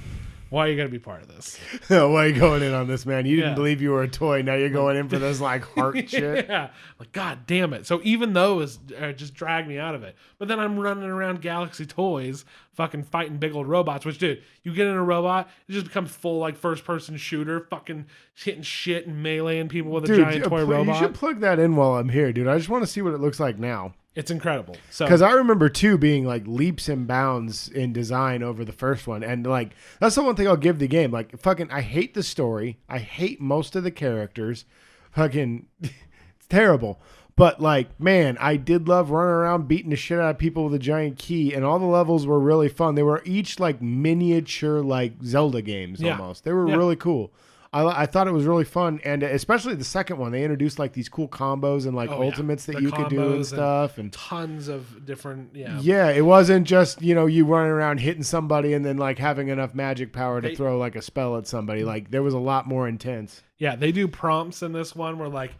Why are you going to be part of this? Why are you going in on this, man? You didn't believe you were a toy. Now you're going in for this like heart shit. Yeah. Like, God damn it. So even those just dragged me out of it. But then I'm running around Galaxy Toys fucking fighting big old robots, which, dude, you get in a robot, it just becomes full like first person shooter, fucking hitting shit and meleeing people with a giant toy robot. You should plug that in while I'm here, dude. I just want to see what it looks like now. It's incredible. So because I remember too being like leaps and bounds in design over the first one, and like that's the one thing I'll give the game. Like fucking, I hate the story. I hate most of the characters. Fucking, it's terrible. But like, man, I did love running around beating the shit out of people with a giant key, and all the levels were really fun. They were each like miniature like Zelda games almost. They were really cool. I thought it was really fun, and especially the second one. They introduced like these cool combos and like ultimates that you could do and stuff, and tons of different. Yeah, it wasn't just you running around hitting somebody and then like having enough magic power to throw like a spell at somebody. Like there was a lot more intense. Yeah, they do prompts in this one where like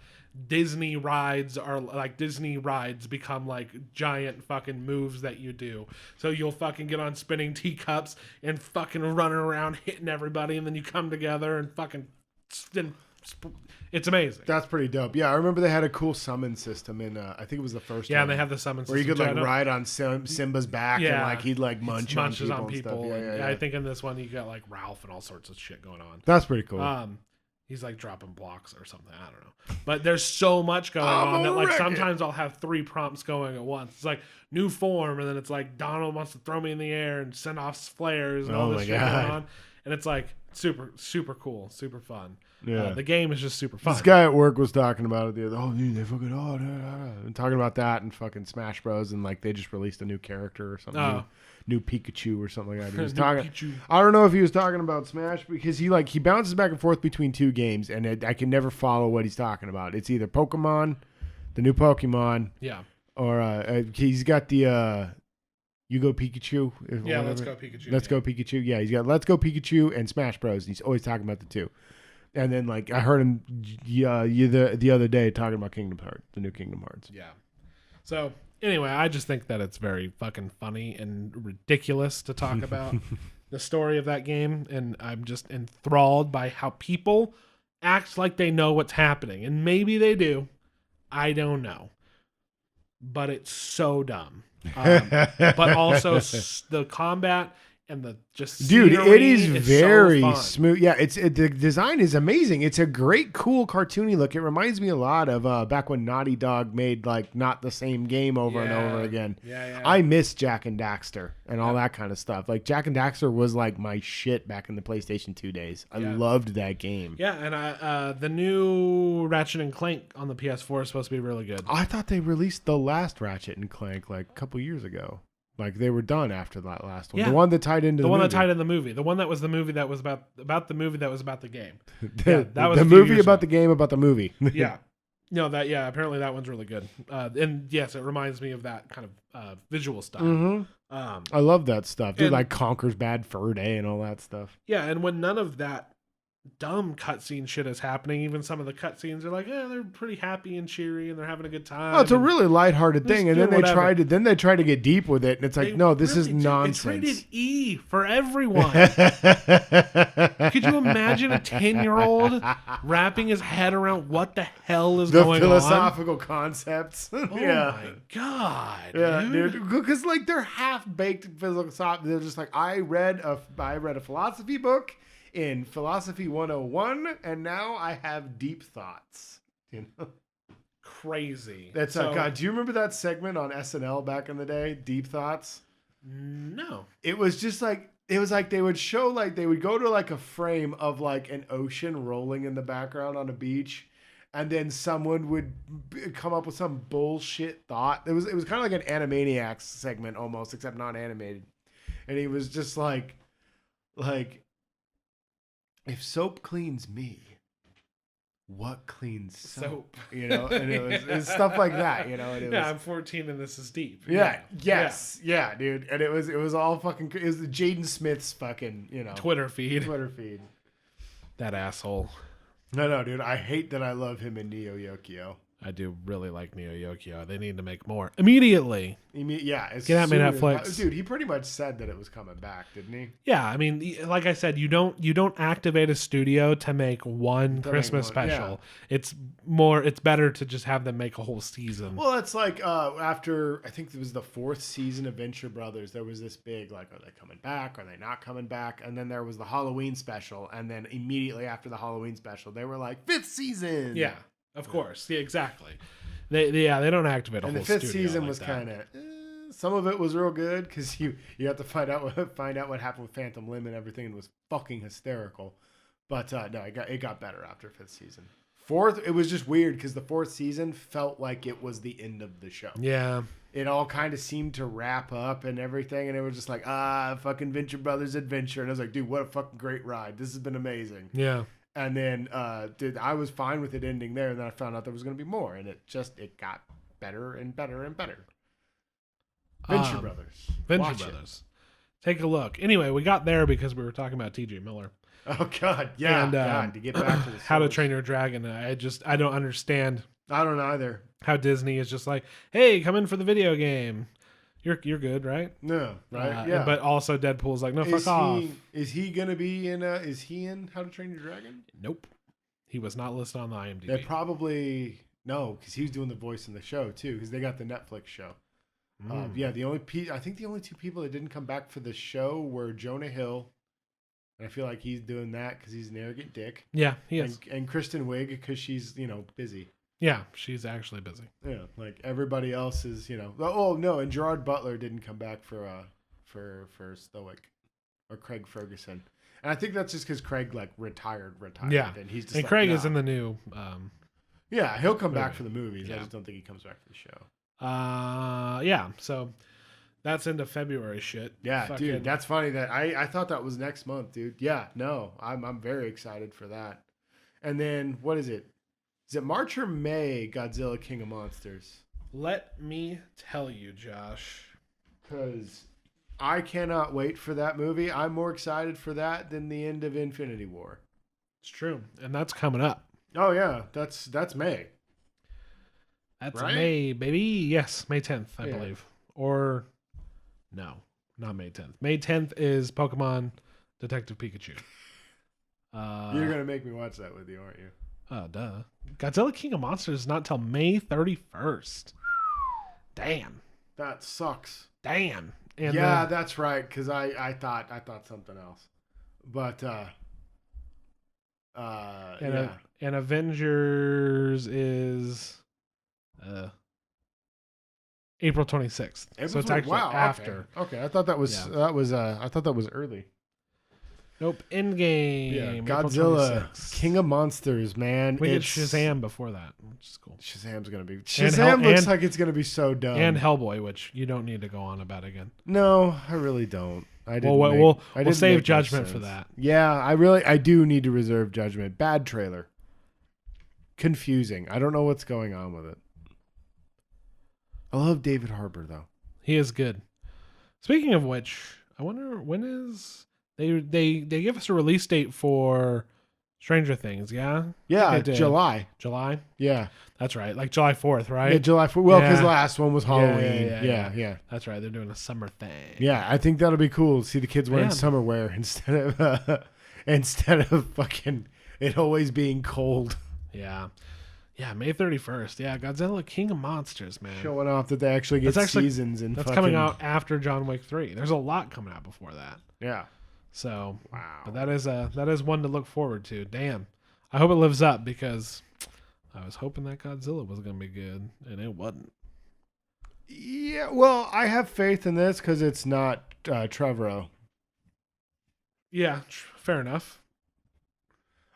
Disney rides become like giant fucking moves that you do. So you'll fucking get on spinning teacups and fucking running around hitting everybody, and then you come together and fucking it's amazing. That's pretty dope. Yeah, I remember they had a cool summon system in I think it was the first one. Yeah, and they have the summon system where you could like ride on Simba's back and like he'd like munches on people. Yeah, I think in this one you got like Ralph and all sorts of shit going on. That's pretty cool. He's like dropping blocks or something. I don't know. But there's so much going on that like sometimes I'll have 3 prompts going at once. It's like new form, and then it's like Donald wants to throw me in the air and send off flares and all this shit going on. And it's like super, super cool, super fun. Yeah. The game is just super fun. This guy at work was talking about it the other day. Oh, dude, they fucking and talking about that and fucking Smash Bros. And like they just released a new character or something. New Pikachu or something like that. He was talking. I don't know if he was talking about Smash because he bounces back and forth between 2 games, and I can never follow what he's talking about. It's either Pokemon, the new Pokemon, or he's got the You Go Pikachu. Yeah, Let's Go Pikachu. Let's Go Pikachu. Yeah, he's got Let's Go Pikachu and Smash Bros. He's always talking about the 2. And then like I heard him the other day talking about Kingdom Hearts, the new Kingdom Hearts. Yeah. So anyway, I just think that it's very fucking funny and ridiculous to talk about the story of that game, and I'm just enthralled by how people act like they know what's happening, and maybe they do. I don't know, but it's so dumb. But also the combat and the just dude, it is very so smooth. Yeah, the design is amazing. It's a great, cool, cartoony look. It reminds me a lot of back when Naughty Dog made like not the same game over and over again. Yeah. I miss Jak and Daxter and all that kind of stuff. Like Jak and Daxter was like my shit back in the PlayStation 2 days. I loved that game. Yeah, and the new Ratchet and Clank on the PS4 is supposed to be really good. I thought they released the last Ratchet and Clank like a couple years ago. Like they were done after that last one. Yeah. The one that tied into the movie. The one that tied in the movie. The one that was the movie that was about the movie that was about the game. That was the movie about the game about the movie. Yeah. No, apparently that one's really good. And yes, it reminds me of that kind of visual style. Mm-hmm. I love that stuff. Dude, like Conker's Bad Fur Day and all that stuff. Yeah, and when none of that dumb cutscene shit is happening, even some of the cutscenes are like, they're pretty happy and cheery and they're having a good time. Oh, it's a really lighghted thing, and then they try to get deep with it, and it's like, no, this is nonsense. It's rated E for everyone. Could you imagine a 10-year-old wrapping his head around what the hell is going on? The philosophical concepts. Oh my god, dude. Because like they're half-baked philosophical. They're just like, I read a philosophy book in Philosophy 101, and now I have deep thoughts. Crazy. That's God. Do you remember that segment on SNL back in the day? Deep Thoughts. No. It was just like they would show they would go to like a frame of like an ocean rolling in the background on a beach, and then someone would come up with some bullshit thought. It was kind of like an Animaniacs segment almost, except not animated. And he was just like. If soap cleans me, what cleans soap? And it was stuff like that, I'm 14 and this is deep. Yeah. Yes. Yeah, dude. And it was all fucking. It was Jaden Smith's fucking Twitter feed. That asshole. No, dude. I hate that I love him in Neo Yokio. I do really like Neo Yokio. They need to make more immediately. Yeah, Get at me, Netflix. Dude, he pretty much said that it was coming back, didn't he? Yeah, I mean, like I said, you don't activate a studio to make one Christmas special. Yeah. It's better to just have them make a whole season. Well, it's like after I think it was the 4th season of Venture Brothers, there was this big like, are they coming back? Are they not coming back? And then there was the Halloween special, and then immediately after the Halloween special, they were like 5th season. Yeah. Of course, yeah, exactly. They don't activate a whole studio. And the 5th season like was kind of some of it was real good because you have to find out what happened with Phantom Limb and everything, and it was fucking hysterical. But no, it got better after 5th season. 4th, it was just weird because the 4th season felt like it was the end of the show. Yeah, it all kind of seemed to wrap up and everything, and it was just like fucking Venture Brothers Adventure, and I was like, dude, what a fucking great ride! This has been amazing. Yeah. And then, I was fine with it ending there, and then I found out there was going to be more, and it got better and better and better. Venture Brothers. Take a look. Anyway, we got there because we were talking about T.J. Miller. Oh God, yeah. And God, to get back to the How to Train Your Dragon. I don't understand. I don't either. How Disney is just like, hey, come in for the video game. You're good, right? No, right? Yeah. But also Deadpool's like, no, fuck off. Is he gonna be in? Is he in How to Train Your Dragon? Nope. He was not listed on the IMDb. They probably no, because he was doing the voice in the show too. Because they got the Netflix show. Yeah, I think the only 2 people that didn't come back for the show were Jonah Hill, and I feel like he's doing that because he's an arrogant dick. Yeah, he is. And Kristen Wiig because she's busy. Yeah, she's actually busy. Yeah, like everybody else is, Oh no, and Gerard Butler didn't come back for Stoic, or Craig Ferguson, and I think that's just because Craig like retired. Yeah, and he's just and like, Craig is in the new. Yeah, he'll come back for the movies. Yeah. I just don't think he comes back for the show. Yeah. So that's into February shit. Yeah, dude, that's funny that I thought that was next month, dude. Yeah, no, I'm very excited for that. And then what is it? Is it March or May? Godzilla King of Monsters. Let me tell you, Josh, because I cannot wait for that movie. I'm more excited for that than the end of Infinity War. It's true, and that's coming up. Oh yeah, that's May. That's right? May, baby. Yes, May 10th, I believe. Or no, not May 10th. May 10th is Pokemon Detective Pikachu. You're gonna make me watch that with you, aren't you? Oh, duh. Godzilla King of Monsters is not till May 31st. Damn. That sucks. Damn. And yeah, that's right. Because I thought something else, but and Avengers is April 26th. So it's actually after. Okay. I thought that was I thought that was early. Nope. Endgame. Yeah, Godzilla, King of Monsters, man. We get Shazam before that, which is cool. Shazam's gonna be. Shazam looks like it's gonna be so dumb. And Hellboy, which you don't need to go on about again. No, I really don't. We'll save judgment for that. Yeah, I do need to reserve judgment. Bad trailer. Confusing. I don't know what's going on with it. I love David Harbour though. He is good. Speaking of which, I wonder when is. They give us a release date for Stranger Things, yeah? Yeah, July. July? Yeah. That's right. Like July 4th, right? Yeah, July 4th. Well, because last one was Halloween. Yeah. That's right. They're doing a summer thing. Yeah, I think that'll be cool to see the kids wearing summer wear instead of fucking it always being cold. Yeah. Yeah, May 31st. Yeah, Godzilla King of Monsters, man. Showing off that they actually get seasons. That's coming out after John Wick 3. There's a lot coming out before that. Yeah. So, wow. But that is one to look forward to. Damn. I hope it lives up because I was hoping that Godzilla was going to be good, and it wasn't. Yeah, well, I have faith in this because it's not Trevorrow. Yeah, fair enough.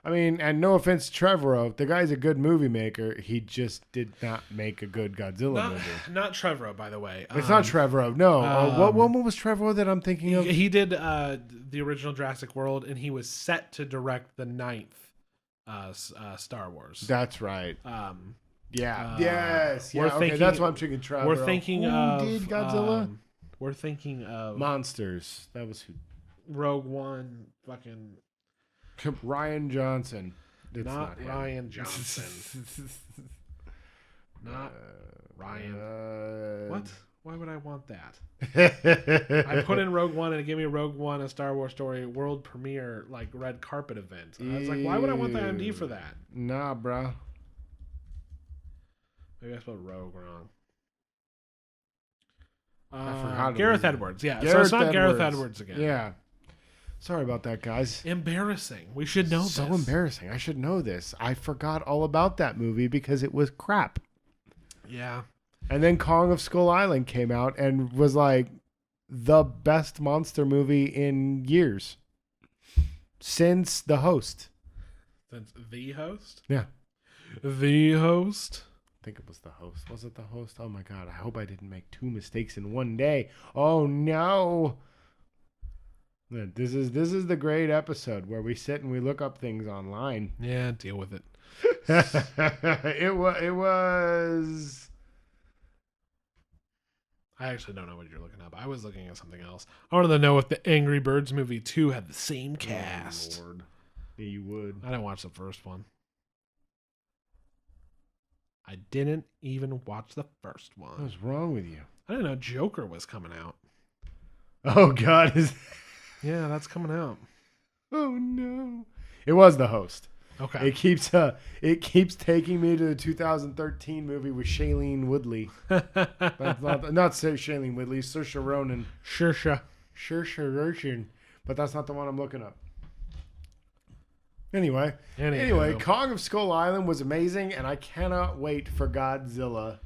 I mean, and no offense to Trevorrow, the guy's a good movie maker. He just did not make a good Godzilla movie. Not Trevorrow, by the way. It's not Trevorrow. No. What one was Trevorrow that I'm thinking of? He did the original Jurassic World, and he was set to direct the 9th Star Wars. That's right. Yeah. Yes. Yeah. Okay, that's why I'm thinking Trevorrow. We're thinking of did Godzilla. We're thinking of Monsters. That was who? Rogue One. Fucking. Ryan Johnson. Not Ryan Johnson. Not Ryan. What? Why would I want that? I put in Rogue One and it gave me Rogue One, a Star Wars story world premiere, like red carpet event. And I was like, why would I want the IMDb for that? Nah, bro. Maybe I spelled Rogue wrong. I forgot. Gareth Edwards. Yeah, so it's not Gareth Edwards again. Yeah. Sorry about that, guys. Embarrassing. We should know this. So embarrassing. I should know this. I forgot all about that movie because it was crap. Yeah. And then Kong of Skull Island came out and was like the best monster movie in years. Since The Host. Since The Host? Yeah. The Host? I think it was The Host. Was it The Host? Oh my God. I hope I didn't make 2 mistakes in one day. Oh no. This is the great episode where we sit and we look up things online. Yeah, deal with it. It was. I actually don't know what you're looking up. I was looking at something else. I wanted to know if the Angry Birds movie 2 had the same cast. Oh, Lord. Yeah, you would. I didn't watch the first one. I didn't even watch the first one. What's wrong with you? I didn't know Joker was coming out. Oh God, Yeah, that's coming out. Oh no. It was The Host. Okay. It keeps taking me to the 2013 movie with Shailene Woodley. That's not Shailene Woodley, Saoirse Ronan. Saoirse Ronan. But that's not the one I'm looking up. Anyway, Kong of Skull Island was amazing, and I cannot wait for Godzilla,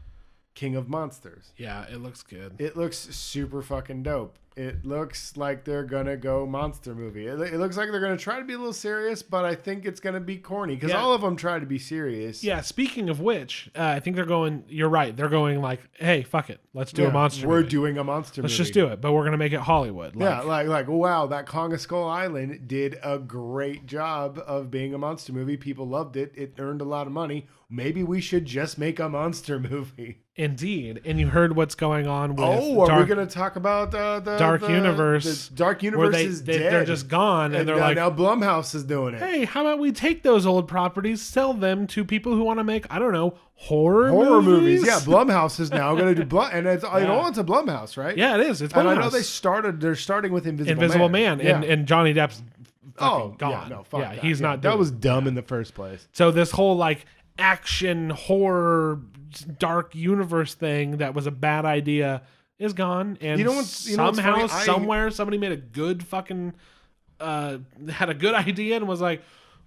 King of Monsters. Yeah, it looks good. It looks super fucking dope. It looks like they're going to go monster movie. It looks like they're going to try to be a little serious, but I think it's going to be corny because all of them try to be serious. Yeah, speaking of which, I think they're going, you're right, they're going like, hey, fuck it. Let's do a monster movie. We're doing a monster movie. Let's just do it, but we're going to make it Hollywood. Like, wow, that Kong of Skull Island did a great job of being a monster movie. People loved it. It earned a lot of money. Maybe we should just make a monster movie. Indeed. And you heard what's going on with are we going to talk about the Dark Universe? The Dark Universe is dead. They're just gone. And they're like, now Blumhouse is doing it. Hey, how about we take those old properties, sell them to people who want to make, I don't know, horror movies? Yeah, Blumhouse is now going to do and it's it's a Blumhouse, right? Yeah, it is. It's Blumhouse. And I know they're starting with Invisible Man. Yeah. And Johnny Depp's gone. Yeah, no, fuck that. He's not that was dumb in the first place. So this whole like action horror dark universe thing that was a bad idea is gone, and somehow somewhere somebody made a good fucking had a good idea and was like,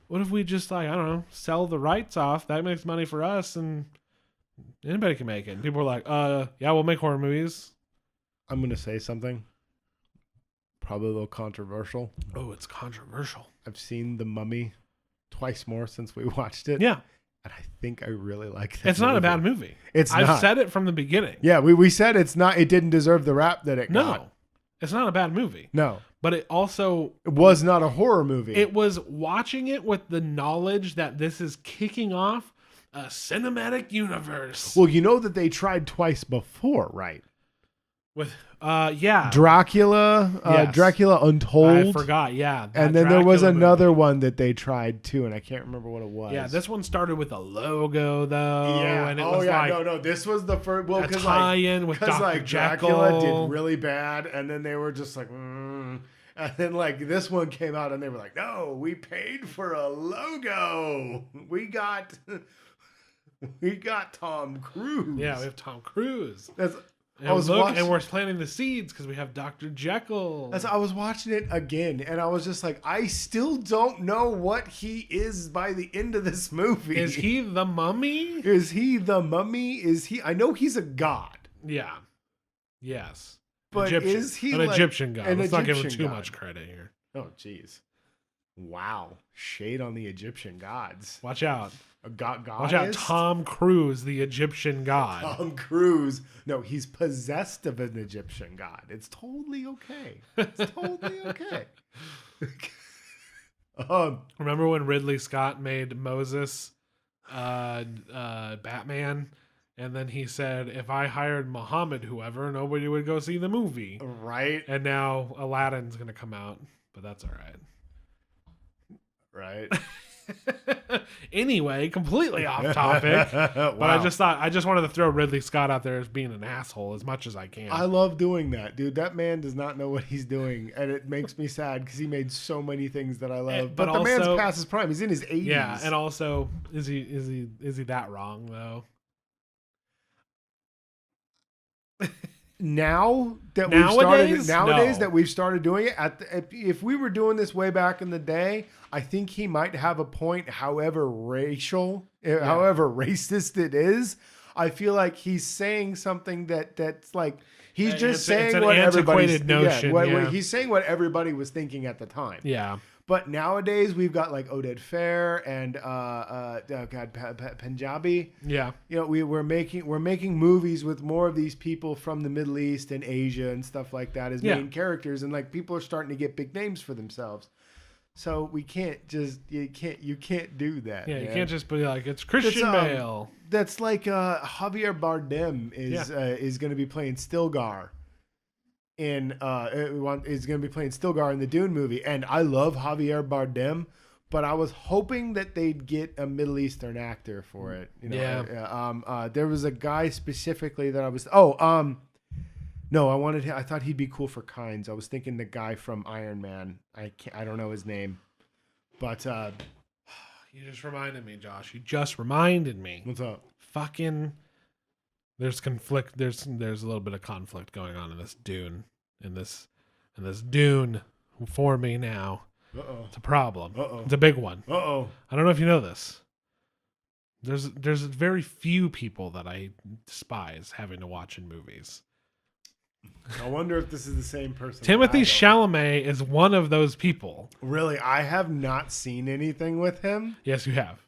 what if we just like, I don't know, sell the rights off, that makes money for us and anybody can make it. And people were like, yeah, we'll make horror movies. I'm gonna say something probably a little controversial. Oh, it's controversial. I've seen The Mummy twice more since we watched it. Yeah. And I think I really like that. It's not a bad movie. I've said it from the beginning. Yeah, we said it's not. It didn't deserve the rap that it got. No, it's not a bad movie. No, but it was not a horror movie. It was watching it with the knowledge that this is kicking off a cinematic universe. Well, you know that they tried twice before, right? With Dracula, yes. Dracula Untold. I forgot, yeah. And then there was another one that they tried too, and I can't remember what it was. Yeah, this one started with a logo though. Yeah, and it was like this was the first. Well, because tie-in with Dr. Dracula did really bad, and then they were just like, and then like this one came out, and they were like, no, we paid for a logo. We got Tom Cruise. Yeah, we have Tom Cruise. And we're planting the seeds because we have Dr. Jekyll. I was watching it again, and I was just like, I still don't know what he is by the end of this movie. Is he the mummy? Is he the mummy? I know he's a god. Yeah. Yes. But Egyptian. is he an Egyptian god? Let's not give him too god. Much credit here. Oh, jeez. Wow. Shade on the Egyptian gods. Watch out. Watch out, Tom Cruise, the Egyptian god. Tom Cruise. No, he's possessed of an Egyptian god. It's totally okay. It's totally okay. Remember when Ridley Scott made Moses Batman? And then he said, if I hired Muhammad, whoever, nobody would go see the movie. Right. And now Aladdin's going to come out. But that's all right. Right. Anyway, completely off topic. But I just wanted to throw Ridley Scott out there as being an asshole as much as I can. I love doing that, dude. That man does not know what he's doing, and it makes me sad because he made so many things that I love. But the man's past his prime. He's in his 80s. Yeah, and also, is he that wrong though? Now that we've started doing it, if we were doing this way back in the day, I think he might have a point. However however racist it is, I feel like he's saying something that's like he's just saying what everybody's notion. He's saying what everybody was thinking at the time. Yeah. But nowadays we've got like Oded Fair and Punjabi. Yeah, you know, we're making movies with more of these people from the Middle East and Asia and stuff like that as main characters, and like people are starting to get big names for themselves. So you can't do that. Yeah, man. You can't just be like it's Christian Bale. That's like Javier Bardem is going to be playing Stilgar. Is going to be playing Stilgar in the Dune movie, and I love Javier Bardem, but I was hoping that they'd get a Middle Eastern actor for it. You know, there was a guy specifically that I was. No, I thought he'd be cool for Kynes. I was thinking the guy from Iron Man. I don't know his name, but you just reminded me, Josh. You just reminded me. What's up? Fucking. There's conflict. There's a little bit of conflict going on in this Dune, in this Dune for me now. It's a problem. It's a big one. I don't know if you know this. There's very few people that I despise having to watch in movies. I wonder if this is the same person. Timothée Chalamet is one of those people. Really, I have not seen anything with him. Yes, you have.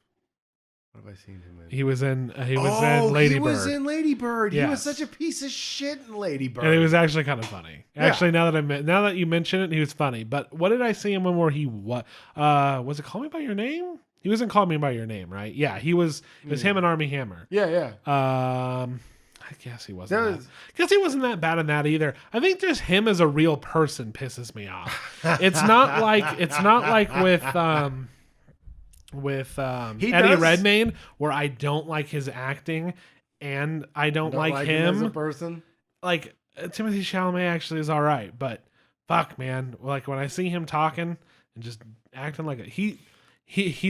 What have I seen him in? He was in Lady Bird. He was in Lady Bird. Yes. He was such a piece of shit in Lady Bird. And he was actually kind of funny. Actually, now that you mention it, he was funny. But what did I see him in where he was it Call Me by Your Name? He wasn't Call Me by Your Name, right? Yeah, he was. It was him and Armie Hammer. Yeah. I guess he wasn't. Guess he wasn't that bad in that either. I think just him as a real person pisses me off. It's not like with Eddie Redmayne, where I don't like his acting and I don't like him as a person. Like Timothée Chalamet actually is all right, but fuck, man, like when I see him talking and just acting like he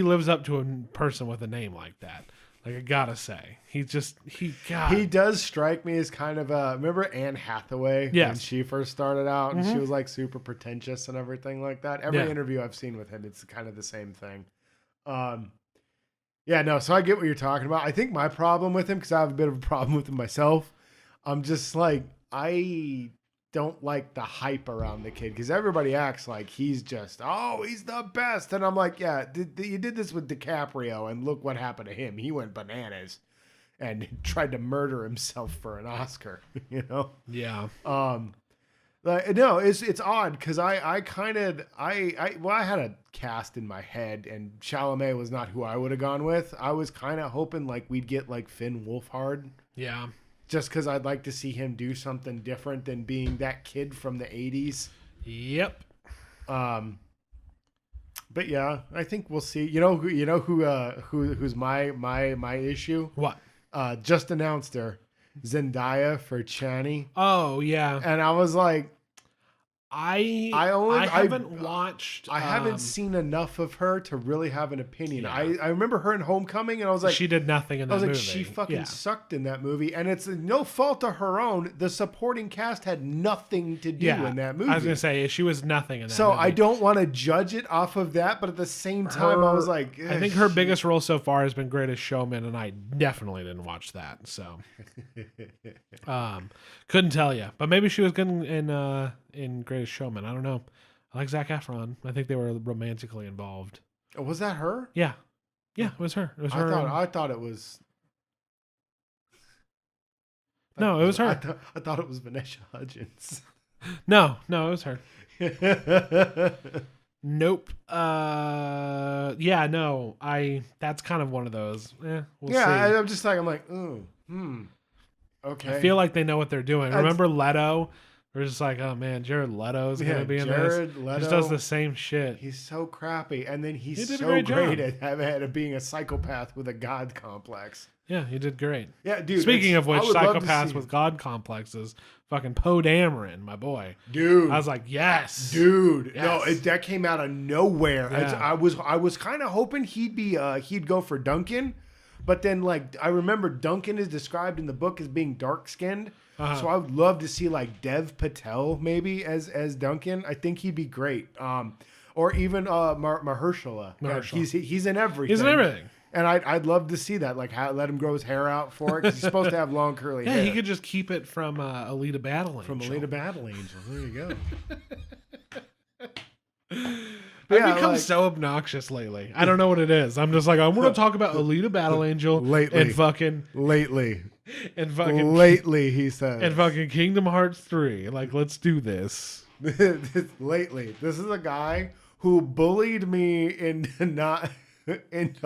lives up to a person with a name like that. Like I gotta say, he does strike me as kind of remember Anne Hathaway when she first started out and she was like super pretentious and everything like that. Every interview I've seen with him, it's kind of the same thing. So I get what you're talking about. I think my problem with him, because I have a bit of a problem with him myself, I'm just like, I don't like the hype around the kid, because everybody acts like he's just, he's the best. And I'm like, yeah, you did this with DiCaprio, and look what happened to him. He went bananas and tried to murder himself for an Oscar, you know? Yeah. No, it's odd because I had a cast in my head, and Chalamet was not who I would have gone with. I was kind of hoping like we'd get like Finn Wolfhard. Yeah. Just because I'd like to see him do something different than being that kid from the 80s. Yep. But yeah, I think we'll see. Who's my issue? What? Just announced her. Zendaya for Chani. Oh yeah. And I was like, I haven't watched. I haven't seen enough of her to really have an opinion. Yeah. I remember her in Homecoming, and I was like, she did nothing in that movie. She fucking sucked in that movie, and it's no fault of her own. The supporting cast had nothing to do in that movie. I was gonna say she was nothing in that. So movie. I don't want to judge it off of that, but at the same time, I was like, I think her biggest role so far has been Greatest Showman, and I definitely didn't watch that. So, couldn't tell you, but maybe she was good in Greatest Showman. I don't know. I like Zac Efron. I think they were romantically involved. Oh, was that her? Yeah, it was her. It was her. I thought it was. No, it was her. I thought it was Vanessa Hudgens. No, it was her. Nope. That's kind of one of those. We'll see. I'm just like, okay. I feel like they know what they're doing. Remember Leto We're just like, oh man, Jared Leto's gonna be in Jared this. Leto, Just does the same shit. He's so crappy, and then He he's did a so great great job. at being a psychopath with a god complex. Yeah, he did great. Yeah, dude. Speaking of which, I would love to psychopaths see- with god complexes, fucking Poe Dameron, my boy. dude. I was like, yes, Dude, Yes. no, that came out of nowhere. Yeah. I was kind of hoping he'd go for Duncan, but then like I remember Duncan is described in the book as being dark skinned, so I would love to see like Dev Patel maybe as Duncan. I think he'd be great. Or even Mahershala. Yeah, he's in everything. He's in everything. And I'd love to see that, like let him grow his hair out for it, because he's supposed to have long curly hair. Yeah, he could just keep it from Alita Battle Angel. From Alita Battle Angel. There you go. I've become so obnoxious lately. I don't know what it is. I'm just like, I'm going to talk about Alita Battle Angel Lately. and fucking Lately, he says. and fucking Kingdom Hearts 3. Like, let's do this. Lately, this is a guy who bullied me into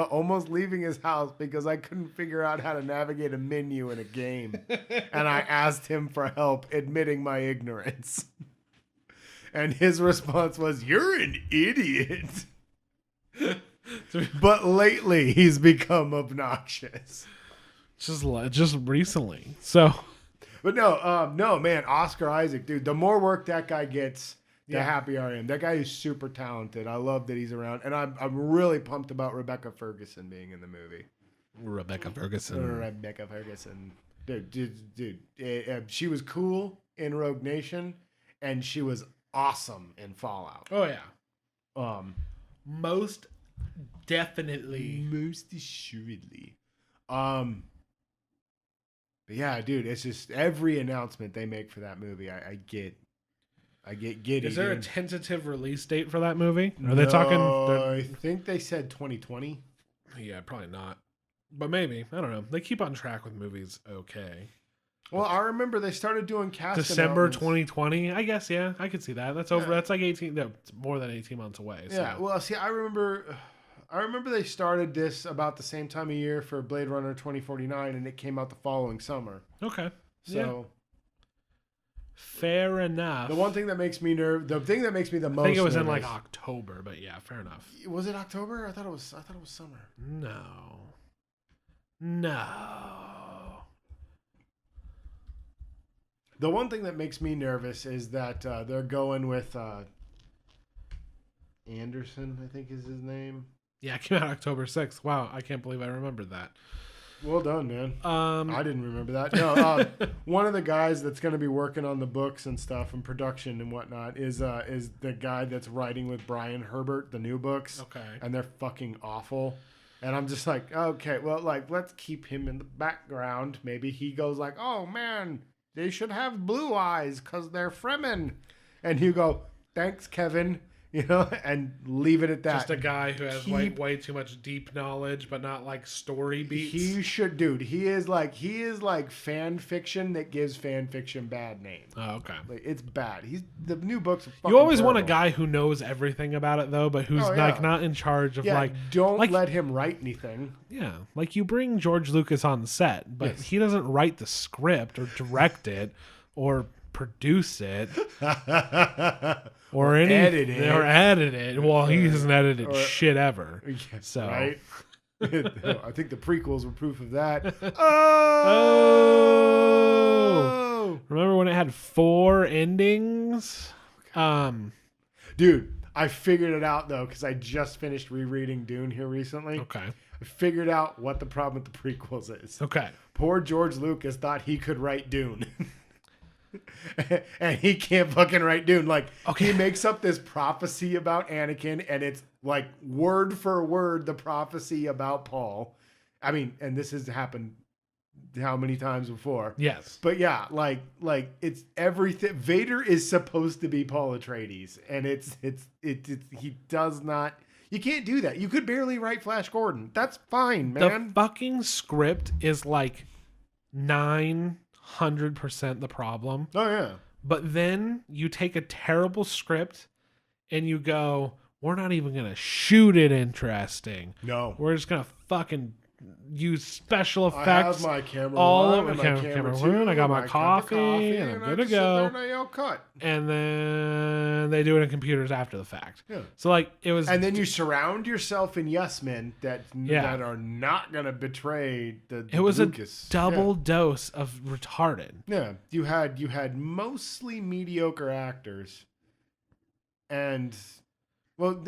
almost leaving his house because I couldn't figure out how to navigate a menu in a game, and I asked him for help, admitting my ignorance. And his response was, "You're an idiot." But lately, he's become obnoxious. Just recently. So, But no, man, Oscar Isaac, dude. The more work that guy gets, the happier I am. That guy is super talented. I love that he's around, and I'm really pumped about Rebecca Ferguson being in the movie. Rebecca Ferguson. Dude, she was cool in Rogue Nation, and she was awesome in Fallout. Oh yeah. Most definitely. Most assuredly. But yeah, dude, it's just every announcement they make for that movie, I get giddy. Is there a dude. tentative release date for that movie? Are they talking? I think they said 2020. Yeah, probably not. But maybe. I don't know. They keep on track with movies okay. Well, I remember they started doing cast December announcements. 2020. I guess, yeah. I could see that. That's over. That's like 18. No, it's more than 18 months away. So. Yeah, well, see, I remember they started this about the same time of year for Blade Runner 2049, and it came out the following summer. Okay. So, yeah. Fair enough. the one thing that makes me the thing that makes me the most I think it was in nervous- like October, but yeah, fair enough. Was it October? I thought it was summer. No. The one thing that makes me nervous is that they're going with Anderson, I think is his name. Yeah, it came out October 6th. Wow, I can't believe I remembered that. Well done, man. I didn't remember that. No, one of the guys that's going to be working on the books and stuff and production and whatnot is the guy that's writing with Brian Herbert, the new books. Okay. And they're fucking awful. And I'm just like, okay, well, like, let's keep him in the background. Maybe he goes like, oh, man, they should have blue eyes because they're Fremen. And you go, thanks, Kevin. You know, and leave it at that. Just a guy who has way too much deep knowledge, but not like story beats. He should, dude. He is like fan fiction that gives fan fiction bad names. Oh, okay. Like, it's bad. The new books are fucking You always want a terrible. guy who knows everything about it though, but who's like not in charge of don't like let him write anything. Yeah, like you bring George Lucas on set, but he doesn't write the script or direct it or produce it. Or edit it. Well, he hasn't edited shit ever. So right? I think the prequels were proof of that. Oh! Remember when it had 4 endings? Dude, I figured it out though because I just finished rereading Dune here recently. Okay. I figured out what the problem with the prequels is. Okay. Poor George Lucas thought he could write Dune. And he can't fucking write Dune. Like, he makes up this prophecy about Anakin, and it's like word for word the prophecy about Paul. I mean, and this has happened how many times before? Yes. But yeah, like it's everything. Vader is supposed to be Paul Atreides, and he does not. You can't do that. You could barely write Flash Gordon. That's fine, man. The fucking script is like 900% the problem. Oh yeah. But then you take a terrible script and you go, we're not even going to shoot it interesting. No. We're just going to fucking use special I effects. have my camera all one, over and my my camera two, one. I got my cup of coffee, and I'm I good to just sit there go. and I yell cut. And then they do it in computers after the fact. Yeah. So like it was, And then you surround yourself in yes men that Yeah. are not gonna betray the it was Lucas. a double dose of retarded. Yeah, you had mostly mediocre actors, and well,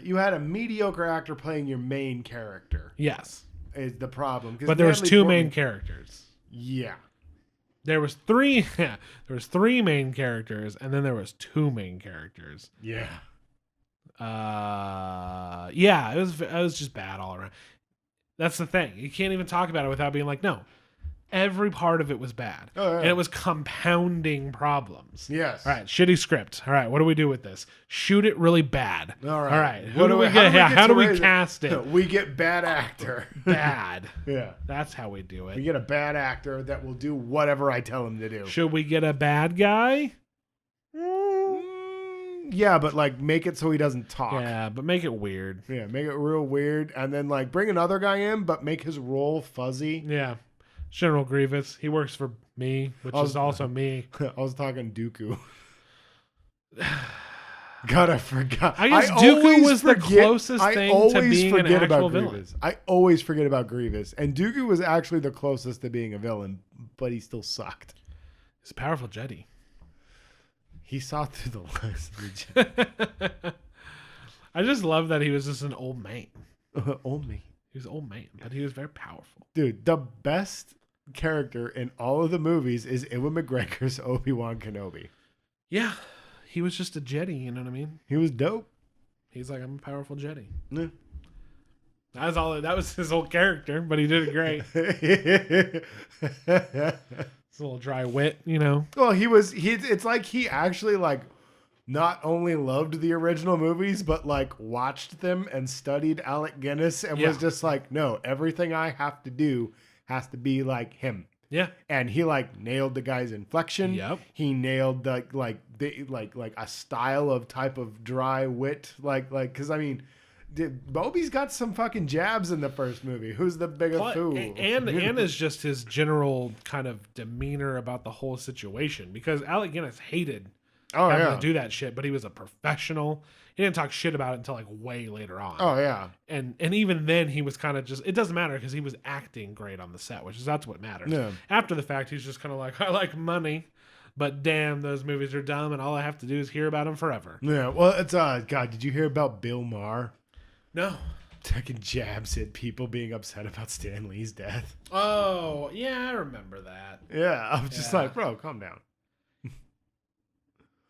you had a mediocre actor playing your main character. Yes, Is the problem? but there was two main characters. Yeah, There was three. Yeah, there was three main characters, and then there was two main characters. yeah. Yeah, it was just bad all around. That's the thing. You can't even talk about it without being like, no. Every part of it was bad. Oh, yeah. And it was compounding problems. Yes. All right, shitty script. All right, what do we do with this? Shoot it really bad. All right. All right. What do we get? Yeah, how do we raise it? cast it? We get bad actor. Bad. Yeah. That's how we do We it. get a bad actor that will do whatever I tell him to do. Should we get a bad guy? Yeah, but like make it so he doesn't talk. Yeah, but make it weird. Yeah, make it real weird, and then like bring another guy in, but make his role fuzzy. Yeah. General Grievous. He works for me, which is also me. I was talking Dooku. God, I forgot. I guess always Dooku was the forget- closest I thing to always being an forget actual about villain. Grievous. I always forget about Grievous, and Dooku was actually the closest to being a villain, but he still sucked. He's a powerful Jedi. He saw through the lies of the I just love that he was just an old man. Jedi. Only. He was an old man, but he was very powerful. Dude, the best character in all of the movies is Ewan McGregor's Obi-Wan Kenobi. Yeah, he was just a Jedi, you know what I mean? He was dope. He's like, I'm a powerful Jedi. Yeah. That was his whole character, but he did it great. It's a little dry wit, you know? Well, it's like he actually like not only loved the original movies, but like watched them and studied Alec Guinness and was just like, no, everything I have to do has to be like him. Yeah. And he like nailed the guy's inflection. Yep. He nailed the a style of type of dry wit. Because I mean, Bobby's got some fucking jabs in the first movie. Who's the bigger fool? And is just his general kind of demeanor about the whole situation, because Alec Guinness hated having to do that shit, but he was a professional. He didn't talk shit about it until like way later on. Oh yeah. And even then he was kind of just, it doesn't matter because he was acting great on the set, that's what matters. Yeah. After the fact, he's just kind of like, I like money, but damn, those movies are dumb and all I have to do is hear about them forever. Yeah. Well, it's God, did you hear about Bill Maher? No. Taking jabs at people being upset about Stan Lee's death. Oh, yeah, I remember that. Yeah. I'm just like, bro, calm down.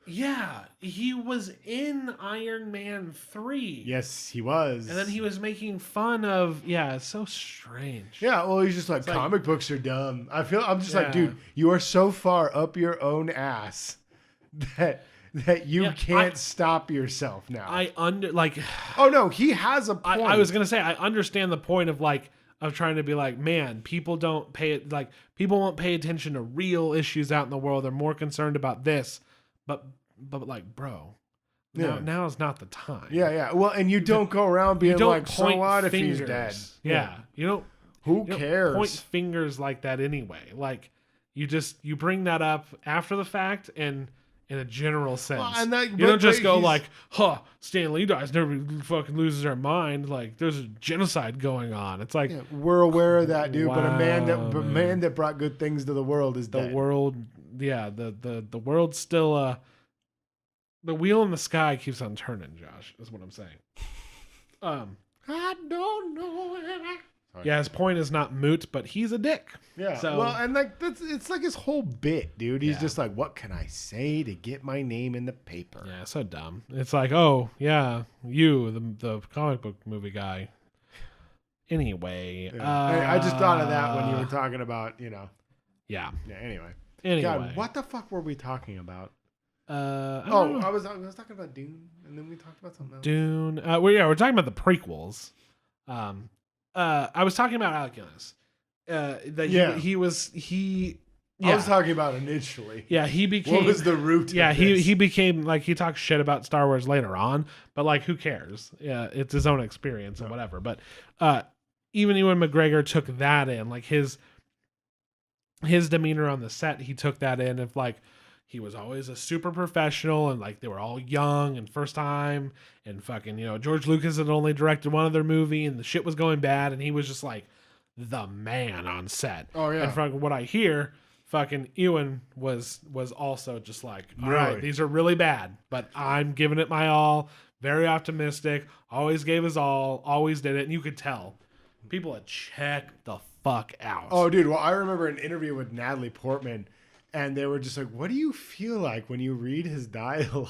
Yeah, he was in Iron Man 3. Yes, he was. And then he was making fun of, it's so strange. Yeah, well, he's just like, comic books are dumb. I'm just like, dude, you are so far up your own ass that you can't stop yourself now. Oh no, he has a point. I was gonna say, I understand the point of trying to be like, man, people won't pay attention to real issues out in the world. They're more concerned about this. But like, bro, now is not the time. Yeah. Well, and you don't go around being like, so what if he's dead? Yeah. You don't. Who cares? Point fingers like that anyway. Like, you bring that up after the fact and in a general sense. Well, you don't just go like, Stan Lee dies, nobody fucking loses their mind. Like, there's a genocide going on. It's like, we're aware of that, dude. But a man that brought good things to the world is dead. The world. Yeah, the world's still the wheel in the sky keeps on turning, Josh, is what I'm saying. I don't know. Yeah, his point is not moot, but he's a dick. Yeah. So, well, and like it's like his whole bit, dude. He's just like, what can I say to get my name in the paper? Yeah, so dumb. It's like, oh yeah, you, the comic book movie guy. Anyway, I just thought of that when you were talking about, Yeah. Yeah. Anyway. God, what the fuck were we talking about? I was talking about Dune, and then we talked about something else. Dune. We're talking about the prequels. I was talking about Alec Guinness. I was talking about initially. Yeah, he became. What was the root? Yeah, he became like, he talks shit about Star Wars later on, but like, who cares? Yeah, it's his own experience and whatever. But even Ewan McGregor took that in, like his demeanor on the set, he took that in. If like he was always a super professional and like they were all young and first time and fucking, you know, George Lucas had only directed one other movie and the shit was going bad and he was just like the man on set. Oh yeah. And from what I hear, fucking Ewan was also just like, all right, these are really bad, but I'm giving it my all. Very optimistic. Always gave his all. Always did it. And you could tell people had checked the fuck out. Oh, dude. Well, I remember an interview with Natalie Portman, and they were just like, "What do you feel like when you read his dialogue?"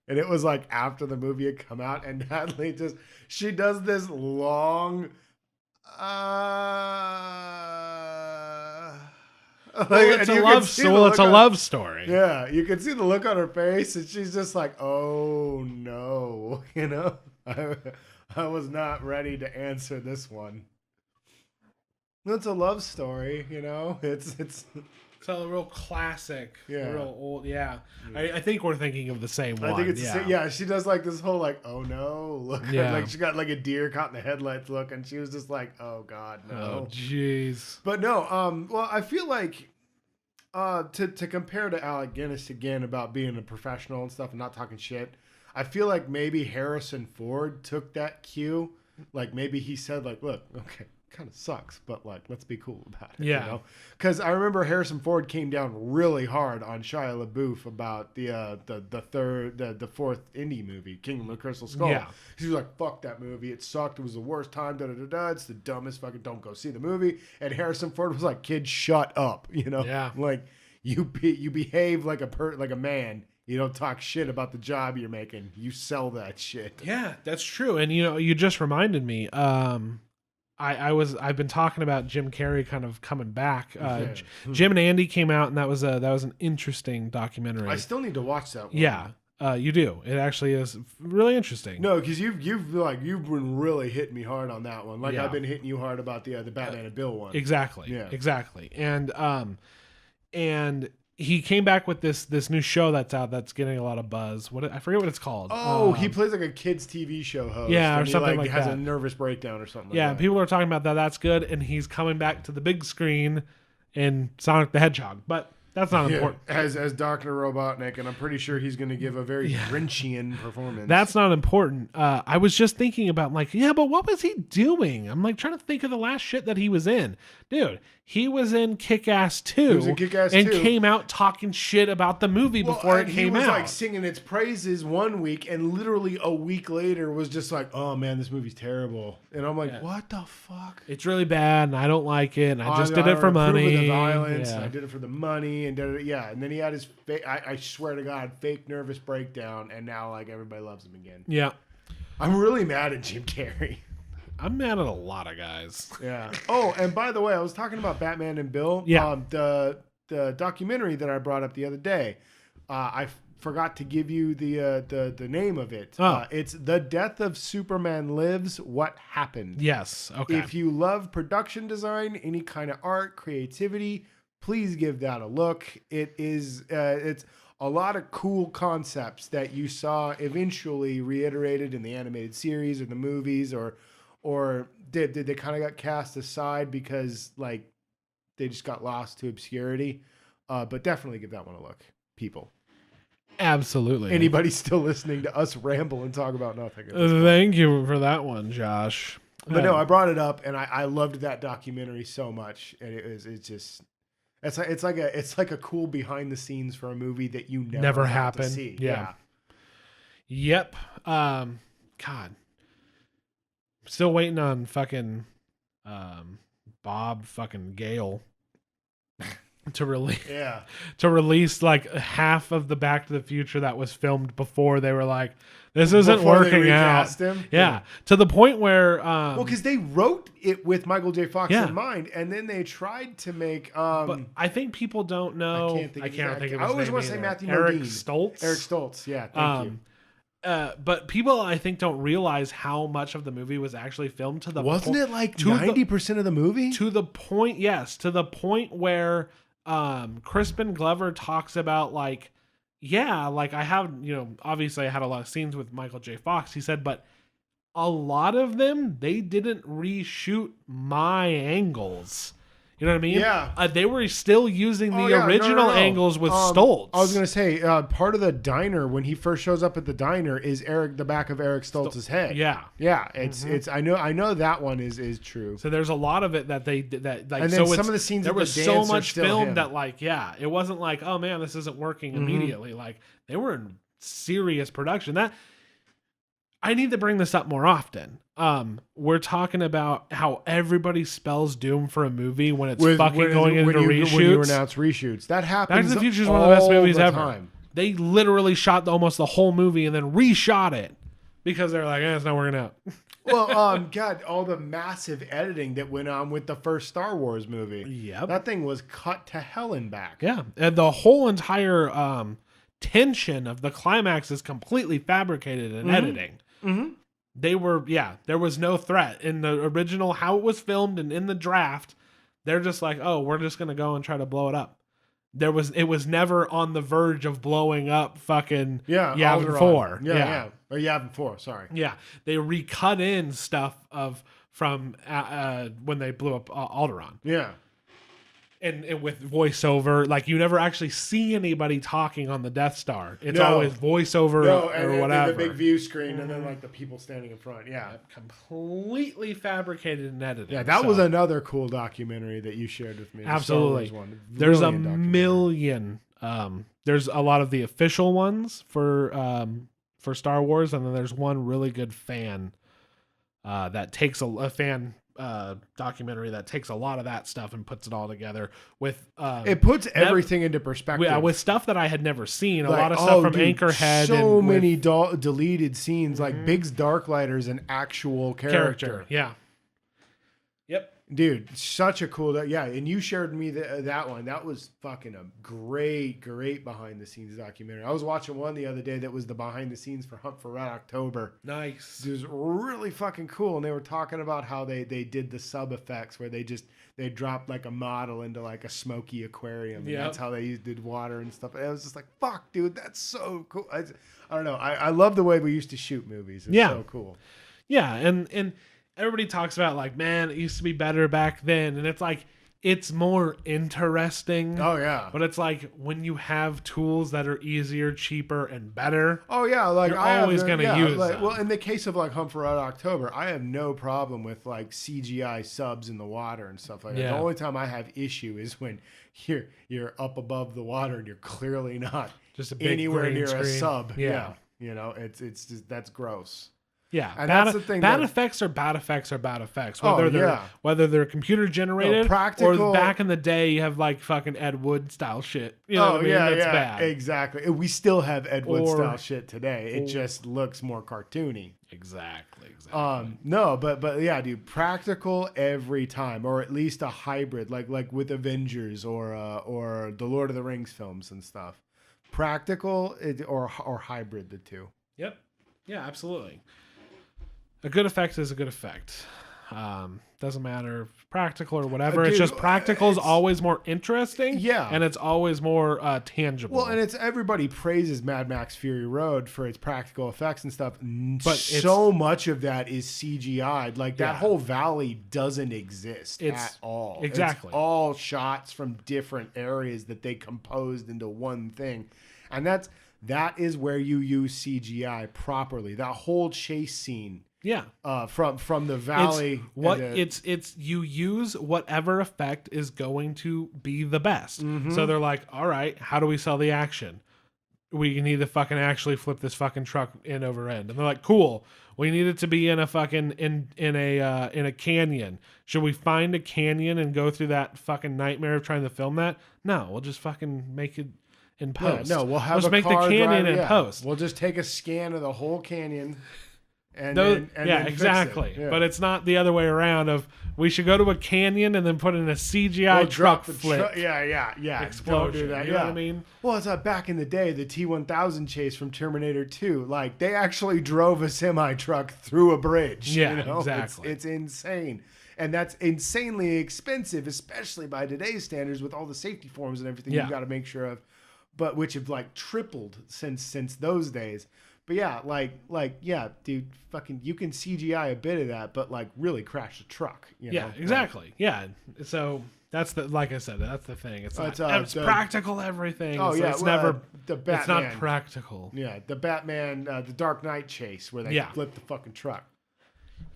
And it was like after the movie had come out, and Natalie she does this long. Well, it's a love story. It's a love story. Yeah, you can see the look on her face, and she's just like, "Oh no," you know. I was not ready to answer this one. It's a love story, you know. It's a real classic. Yeah, a real old. Yeah, I think we're thinking of the same one. I think it's yeah. She does like this whole like, "Oh no," look. Yeah. Like she got like a deer caught in the headlights look, and she was just like, "Oh God, no." Oh jeez. But no. Well, I feel like to compare to Alec Guinness again about being a professional and stuff and not talking shit. I feel like maybe Harrison Ford took that cue. Like maybe he said like, "Look, okay, kind of sucks, but like let's be cool about it." Yeah. You know? Because I remember Harrison Ford came down really hard on Shia LaBeouf about the fourth indie movie, Kingdom of the Crystal Skull. Yeah. He was like, "Fuck that movie. It sucked. It was the worst time. Da da da da. It's the dumbest fucking. Don't go see the movie." And Harrison Ford was like, "Kid, shut up." You know. Yeah. Like you behave like a man. You don't talk shit about the job you're making. You sell that shit. Yeah, that's true. And you know, you just reminded me. I've been talking about Jim Carrey kind of coming back. Jim and Andy came out, and that was an interesting documentary. I still need to watch that one. Yeah, you do. It actually is really interesting. No, because you've been really hitting me hard on that one. Like Yeah. I've been hitting you hard about the Batman and Bill one. Exactly. Yeah. Exactly. And he came back with this new show that's out that's getting a lot of buzz. I forget what it's called. Oh, he plays like a kids TV show host. Yeah, or and something he like has that. a nervous breakdown or something. Yeah, like that. people are talking about that. That's good, and he's coming back to the big screen in Sonic the Hedgehog. But that's not important. As Dr. Robotnik, and I'm pretty sure he's going to give a very Grinchian performance. That's not important. I was just thinking about like, yeah, but what was he doing? I'm like trying to think of the last shit that he was in. Dude, he was in Kick-Ass 2. He was in Kick-Ass and 2. Came out talking shit about the movie before it came out. He was like singing its praises one week, and literally a week later was just like, "Oh man, this movie's terrible." And I'm like, "What the fuck? It's really bad, and I don't like it. And I just did it for money. The violence. Yeah. I did it for the money, and yeah." And then he had his, I swear to God, fake nervous breakdown, and now like everybody loves him again. Yeah, I'm really mad at Jim Carrey. I'm mad at a lot of guys. Yeah. Oh, and by the way, I was talking about Batman and Bill. Yeah. The documentary that I brought up the other day. I forgot to give you the name of it. Oh. It's The Death of Superman Lives: What Happened. Yes. Okay. If you love production design, any kind of art, creativity, please give that a look. It is it's a lot of cool concepts that you saw eventually reiterated in the animated series or the movies, or did they kind of got cast aside because like they just got lost to obscurity. But definitely give that one a look, people. Absolutely. Anybody still listening to us ramble and talk about nothing? Thank you for that one, Josh. But no, I brought it up, and I loved that documentary so much, and it's like a cool behind the scenes for a movie that you never happened to see. Yeah. Yep. God. Still waiting on fucking Bob fucking Gale to release like half of the Back to the Future that was filmed before they were like, this isn't working out. Him? Yeah. To the point where because they wrote it with Michael J. Fox in mind, and then they tried to make but I think people don't know. I can't think of his name. I always want to say Matthew Eric Modine. Stoltz. Eric Stoltz, yeah, thank you. But people, I think, don't realize how much of the movie was actually filmed to the Wasn't it like 90% of the movie? To the point, yes. To the point where Crispin Glover talks about like, yeah, like I have, obviously I had a lot of scenes with Michael J. Fox. He said, but a lot of them, they didn't reshoot my angles. You know what I mean? Yeah. They were still using the original angles with Stoltz. I was going to say, part of the diner, when he first shows up at the diner, is the back of Eric Stoltz's head. Yeah. Yeah. It's I know that one is true. So there's a lot of it that like, and then some of the scenes there of the was dance so are much still film him. that like, yeah, it wasn't like, oh man, this isn't working immediately. Like they were in serious production. That I need to bring this up more often. We're talking about how everybody spells doom for a movie when it's going into reshoots. When you announce reshoots, that happens. Back to the Future is one of the best movies ever. Time. They literally shot almost the whole movie and then reshot it because they're like, it's not working out. Well, God, all the massive editing that went on with the first Star Wars movie. Yep. That thing was cut to hell and back. Yeah, and the whole entire tension of the climax is completely fabricated in editing. Mm-hmm. There was no threat in the original, how it was filmed and in the draft. They're just like, oh, we're just going to go and try to blow it up. It was never on the verge of blowing up fucking Yavin 4. Yeah. Or Yavin 4, sorry. Yeah. They recut in stuff from when they blew up Alderaan. Yeah. And with voiceover, like you never actually see anybody talking on the Death Star. It's always voiceover or whatever. And the big view screen, and then like the people standing in front. Yeah, completely fabricated and edited. Yeah, that was another cool documentary that you shared with me. Absolutely, there's a million. There's a lot of the official ones for Star Wars, and then there's one really good fan that takes a fan. Documentary that takes a lot of that stuff and puts it all together with it puts everything into perspective. Yeah, with stuff that I had never seen. A lot of stuff from Anchorhead. So many deleted scenes. Like Biggs Darklighter is an actual character. Yeah. Yep. Dude, such a cool. Yeah, and you shared me that one. That was fucking a great behind the scenes documentary. I was watching one the other day that was the behind the scenes for Hunt for Red October. Nice. It was really fucking cool, and they were talking about how they did the sub effects where they dropped like a model into like a smoky aquarium, and that's how they did water and stuff. And I was just like, fuck, dude, that's so cool. I don't know. I love the way we used to shoot movies. It's so cool. Yeah, and everybody talks about like, man, it used to be better back then. And it's like, it's more interesting. Oh, yeah. But it's like when you have tools that are easier, cheaper, and better. Oh, yeah. Like you're always going to use them. Well, in the case of like Hunt for Red October, I have no problem with like CGI subs in the water and stuff like that. The only time I have issue is when you're up above the water and you're clearly not just a big anywhere near screen. A sub. Yeah. You know, it's just, that's gross. Yeah, and that's the thing. Bad effects are bad effects are bad effects. Whether they're computer generated or back in the day, you have like fucking Ed Wood style shit. You know what I mean? That's bad. Exactly. We still have Ed Wood style shit today. It just looks more cartoony. Exactly. No, but yeah, dude, practical every time, or at least a hybrid, like with Avengers or the Lord of the Rings films and stuff. Practical or hybrid, the two. Yep. Yeah, absolutely. A good effect is a good effect. Doesn't matter if practical or whatever. It's just practical is always more interesting. Yeah. And it's always more tangible. Well, and it's everybody praises Mad Max Fury Road for its practical effects and stuff. But so much of that is CGI'd. Like that whole valley doesn't exist at all. Exactly. It's all shots from different areas that they composed into one thing. And that is where you use CGI properly. That whole chase scene. Yeah. From the valley. It's you use whatever effect is going to be the best. Mm-hmm. So they're like, all right, how do we sell the action? We need to fucking actually flip this fucking truck end over end. And they're like, cool. We need it to be in a fucking in a canyon. Should we find a canyon and go through that fucking nightmare of trying to film that? No, we'll just fucking make it in post. Yeah, no, we'll have make the canyon in post. We'll just take a scan of the whole canyon. And exactly. Yeah. But it's not the other way around of we should go to a canyon and then put in a CGI truck flip. Yeah. Explosion. Do that. You know what I mean? Well, it's back in the day, the T-1000 chase from Terminator 2. Like, they actually drove a semi-truck through a bridge. Yeah, you know? exactly. It's insane. And that's insanely expensive, especially by today's standards with all the safety forms and everything you've got to make sure of, but which have like tripled since those days. But yeah, yeah, dude, fucking, you can CGI a bit of that, but like really crash the truck. You know? Yeah, exactly. Yeah. So that's like I said, that's the thing. It's it's the, practical everything. Oh so yeah, it's never. The Batman. It's not practical. Yeah, the Batman, the Dark Knight chase where they flip the fucking truck.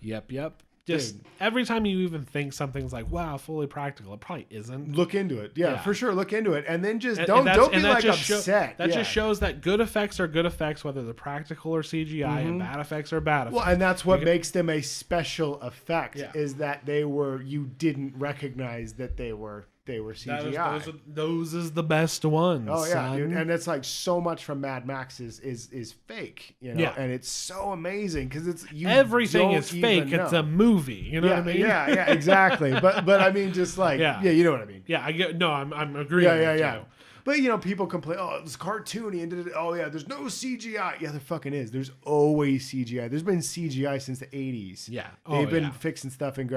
Yep. Just every time you even think something's like, wow, fully practical, it probably isn't. Look into it. Yeah, for sure. Look into it. And then just don't be like upset. That just shows that good effects are good effects, whether they're practical or CGI, and bad effects are bad effects. Well, and that's what makes them a special effect, is that you didn't recognize that they were CGI. Those is the best ones. Oh yeah, son. dude. And it's like so much from Mad Max is fake, you know. Yeah. And it's so amazing because everything is fake. It's a movie, you know what I mean? Yeah, exactly. but I mean, just like you know what I mean. Yeah, I get. No, I'm agreeing. Yeah. But you know, people complain, oh, it's cartoony, and oh yeah, there's no CGI. Yeah, there fucking is. There's always CGI. There's been CGI since the 80s. Yeah, they've been fixing stuff in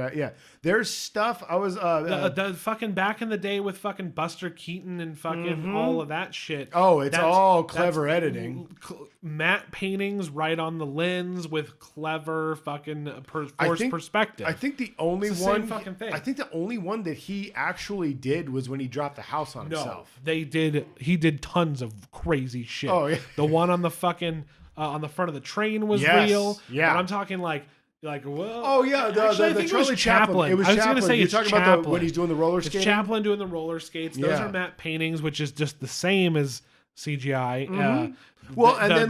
there's stuff. I was the fucking back in the day with fucking Buster Keaton and fucking all of that shit. Oh, it's all clever editing. Matte paintings right on the lens with clever fucking forced perspective. I think the only one fucking thing. I think the only one that he actually did was when he dropped the house on himself. He did tons of crazy shit. Oh yeah. The one on the fucking on the front of the train was real. Yeah. But I'm talking like well. Oh yeah, the Charlie Chaplin. It was I was Chaplin. Gonna say You're it's talking Chaplin. about when he's doing the roller skating. It's Chaplin doing the roller skates. Those are matte paintings, which is just the same as CGI. Well, then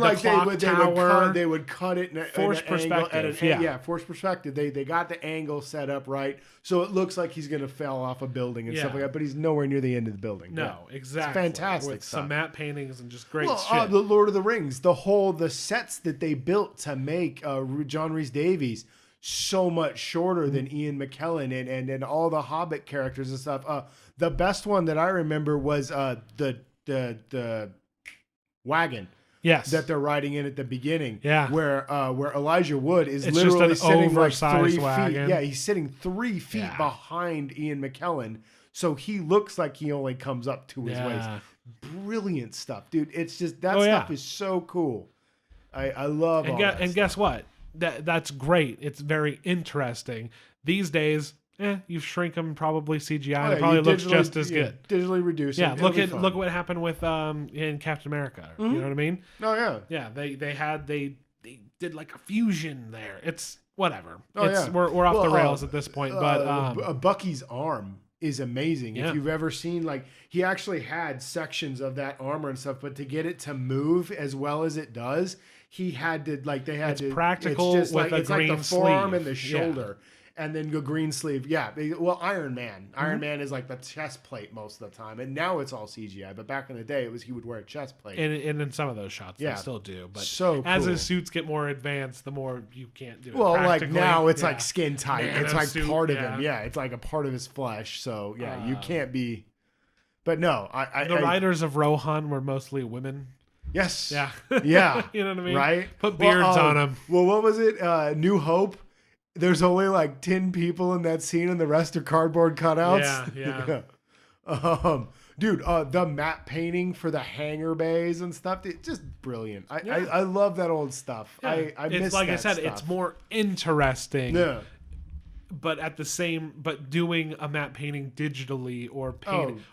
they would cut it in forced perspective. Forced perspective. They got the angle set up right, so it looks like he's gonna fall off a building and stuff like that. But he's nowhere near the end of the building. No, exactly. It's fantastic. With some matte paintings and just great shit. The Lord of the Rings, the sets that they built to make John Rhys Davies so much shorter than Ian McKellen and all the Hobbit characters and stuff. The best one that I remember was the wagon. Yes, that they're riding in at the beginning. Yeah, where Elijah Wood is literally sitting like 3 wagon. feet. Yeah, he's sitting 3 feet behind Ian McKellen, so he looks like he only comes up to his waist. Brilliant stuff, dude. It's just stuff is so cool. I love all that stuff. Guess what? That's great. It's very interesting. These days, you shrink them, probably CGI. It probably looks just as good. Digitally reduced. Yeah, look what happened with in Captain America. You know what I mean? Oh yeah. Yeah, they did like a fusion there. It's whatever. Oh we're off the rails at this point. But Bucky's arm is amazing. If you've ever seen, like, he actually had sections of that armor and stuff, but to get it to move as well as it does, he had to practical. It's just with it's green like the forearm sleeve. and the shoulder. And then go green sleeve. Yeah. Well, Iron Man. Iron Man is like the chest plate most of the time. And now it's all CGI. But back in the day, he would wear a chest plate. And in some of those shots, they still do. But so as his suits get more advanced, the more you can't do it. Well, like now it's like skin tight. It's like suit, part of him. Yeah. It's like a part of his flesh. So yeah, you can't be. But no, the writers of Rohan were mostly women. Yes. Yeah. Yeah. You know what I mean? Right. Put beards on them. Well, what was it? New Hope. There's only like 10 people in that scene, and the rest are cardboard cutouts. Yeah. Dude, the matte painting for the hangar bays and stuff, it's just brilliant. I love that old stuff. Yeah. I miss like that I said, stuff. it's more interesting. Yeah. But doing a matte painting digitally or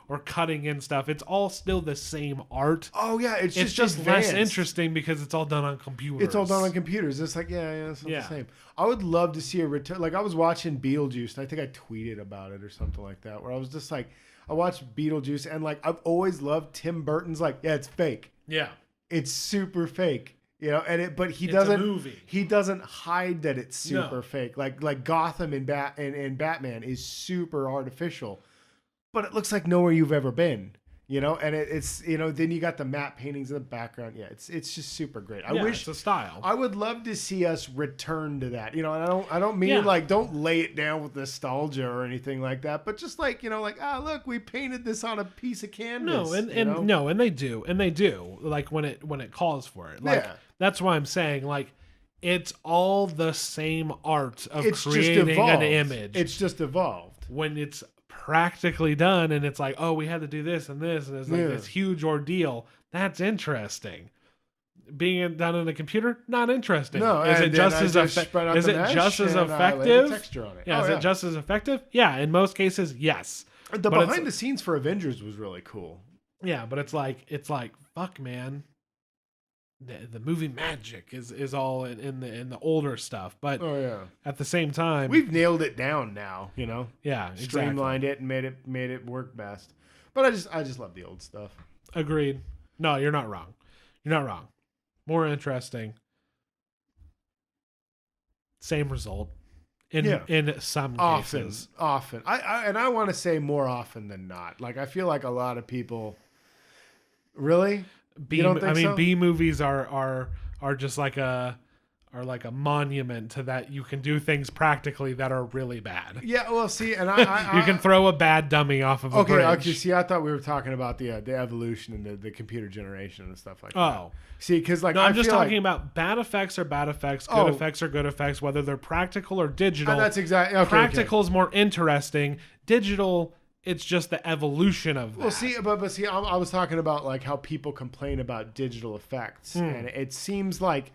or cutting in stuff, it's all still the same art. Oh yeah, it's just less interesting because it's all done on computers. It's all done on computers. It's like it's not the same. I would love to see a return. Like I was watching Beetlejuice, and I think I tweeted about it or something like that, where I was just like, I watched Beetlejuice, and like I've always loved Tim Burton's. Like, it's fake. Yeah, it's super fake. You know, but he doesn't hide that it's super fake. Like Gotham and Batman is super artificial, but it looks like nowhere you've ever been. You know, and it's then you got the matte paintings in the background. Yeah, it's just super great. I wish it's a style. I would love to see us return to that. You know, and I don't mean like don't lay it down with nostalgia or anything like that, but just like look, we painted this on a piece of canvas. And they do like when it calls for it. Like that's why I'm saying like it's all the same art of creating an image. It's just evolved when it's practically done, and it's like, oh, we had to do this and this, and it's like this huge ordeal. That's interesting. being done in a computer, not interesting. No, is it just as effective? Texture on it. Yeah, is it just as effective? Yeah, in most cases, yes. The behind the scenes for Avengers was really cool. Yeah, but it's like fuck, man. The movie magic is all in the older stuff, but at the same time, we've nailed it down now. Yeah, streamlined it and made it work best. But I just love the old stuff. Agreed. No, you're not wrong. You're not wrong. More interesting. Same result. In some cases. Often. I want to say more often than not. Like I feel like a lot of people. Really? You don't think so? B movies are just like a monument to that. You can do things practically that are really bad. Yeah, well, see, and you can throw a bad dummy off of a bridge. Okay, see, I thought we were talking about the evolution and the computer generation and stuff like that. Oh, see, because like no, I'm just talking about bad effects are bad effects, good effects are good effects, whether they're practical or digital. That's exactly practical is more interesting. Digital. It's just the evolution of that. Well, see, but see, I was talking about like how people complain about digital effects, and it seems like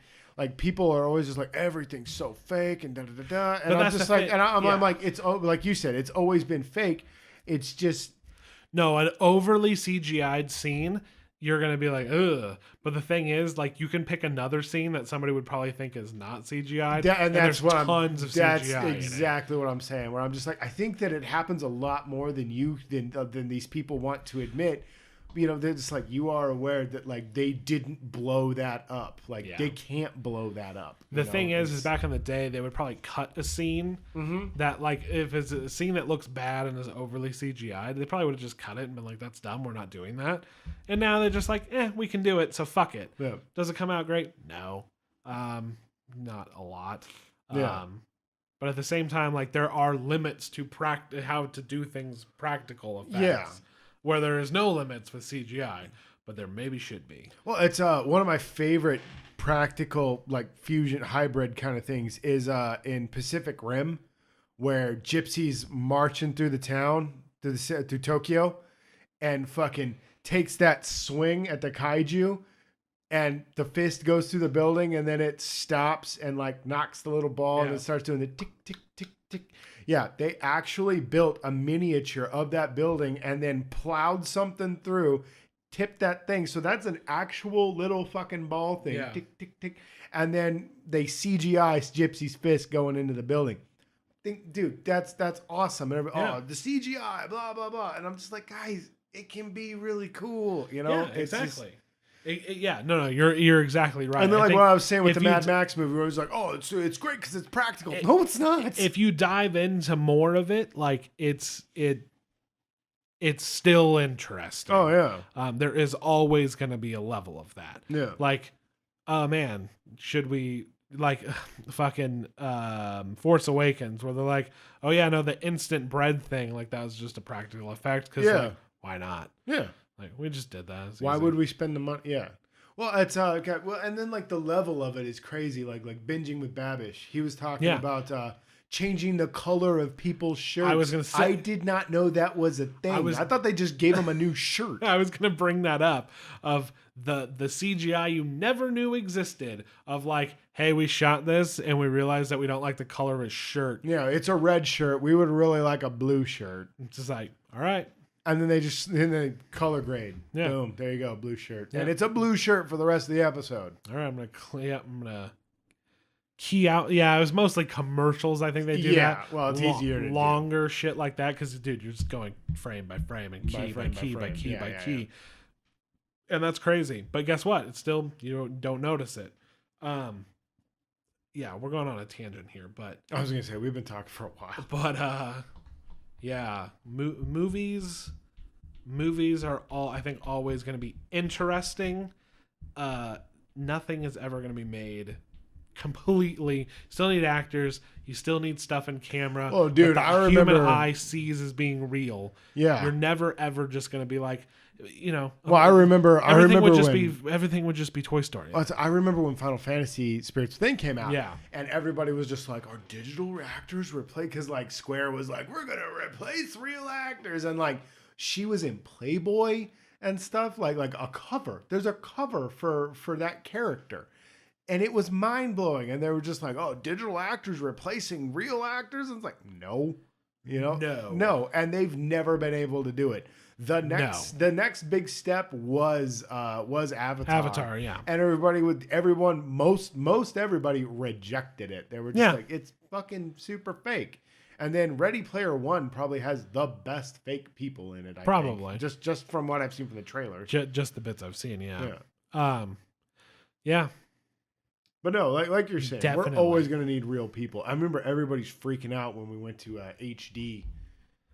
people are always just like everything's so fake and da da da da, and I'm just like, I'm like, it's like you said, it's always been fake. It's just an overly CGI'd scene. You're gonna be like, ugh. But the thing is, like, you can pick another scene that somebody would probably think is not CGI'd, and that's there's tons of CGI. That's exactly what I'm saying. Where I'm just like, I think that it happens a lot more than these people want to admit. They're just like, you are aware that like they didn't blow that up. Like they can't blow that up. The thing is back in the day, they would probably cut a scene that like, if it's a scene that looks bad and is overly CGI, they probably would have just cut it and been like, that's dumb. We're not doing that. And now they're just like, we can do it. So fuck it. Yeah. Does it come out great? No. Not a lot. Yeah. But at the same time, like there are limits to how to do things practical effects. Yeah. Where there is no limits with CGI, but there maybe should be. Well, it's one of my favorite practical like fusion hybrid kind of things is in Pacific Rim, where gypsies marching through the town through Tokyo, and fucking takes that swing at the kaiju, and the fist goes through the building, and then it stops and like knocks the little ball, and it starts doing the tick tick tick tick. Yeah, they actually built a miniature of that building and then plowed something through, tipped that thing. So that's an actual little fucking ball thing. Yeah. Tick, tick, tick. And then they CGI Gypsy's fist going into the building. Dude, that's awesome. And the CGI, blah, blah, blah. And I'm just like, guys, it can be really cool. Yeah, exactly. You're exactly right. And then like what I was saying with the Mad Max movie, where it was like, oh, it's great because it's practical. No, it's not. If you dive into more of it, like it's still interesting. Oh yeah. There is always going to be a level of that. Yeah. Like, oh man, should we like fucking Force Awakens, where they're like, oh yeah, no, the instant bread thing, like that was just a practical effect because like, why not? Yeah. Like we just did that. Why would we spend the money? Yeah. Well, it's okay. Well, and then like the level of it is crazy. Like binging with Babish. He was talking about changing the color of people's shirts. I was gonna say, I did not know that was a thing. I thought they just gave him a new shirt. I was gonna bring that up of the CGI you never knew existed. Of like, hey, we shot this and we realized that we don't like the color of his shirt. Yeah, it's a red shirt. We would really like a blue shirt. It's just like, all right. And then they color grade. Yeah. Boom. There you go. Blue shirt. Yeah. And it's a blue shirt for the rest of the episode. All right. I'm gonna key out. Yeah, it was mostly commercials. I think they do that. Yeah. Well, it's easier to longer shit like that because dude, you're just going frame by frame and key by key by key by key, and that's crazy. But guess what? It's still you don't notice it. Yeah, we're going on a tangent here, but I was gonna say we've been talking for a while. But yeah, movies are I think always going to be interesting. Nothing is ever going to be made completely. Still need actors. You still need stuff in camera. Oh, dude, I remember human eye sees as being real. Yeah, you're never ever just going to be like, Well, I remember. Everything would just be Toy Story. I remember when Final Fantasy Spirits Within came out. Yeah, and everybody was just like, "Are digital actors replaced?" Because like Square was like, "We're gonna replace real actors," and like she was in Playboy, and stuff, like a cover. There's a cover for that character. And it was mind-blowing. And they were just like, oh, digital actors replacing real actors? And it's like, no. No. And they've never been able to do it. The next big step was Avatar. Yeah. And most everybody rejected it. They were just like, it's fucking super fake. And then Ready Player One probably has the best fake people in it. I think. Just from what I've seen from the trailers. Just the bits I've seen. Yeah. Yeah. But no, like you're saying, Definitely. We're always going to need real people. I remember everybody's freaking out when we went to HD,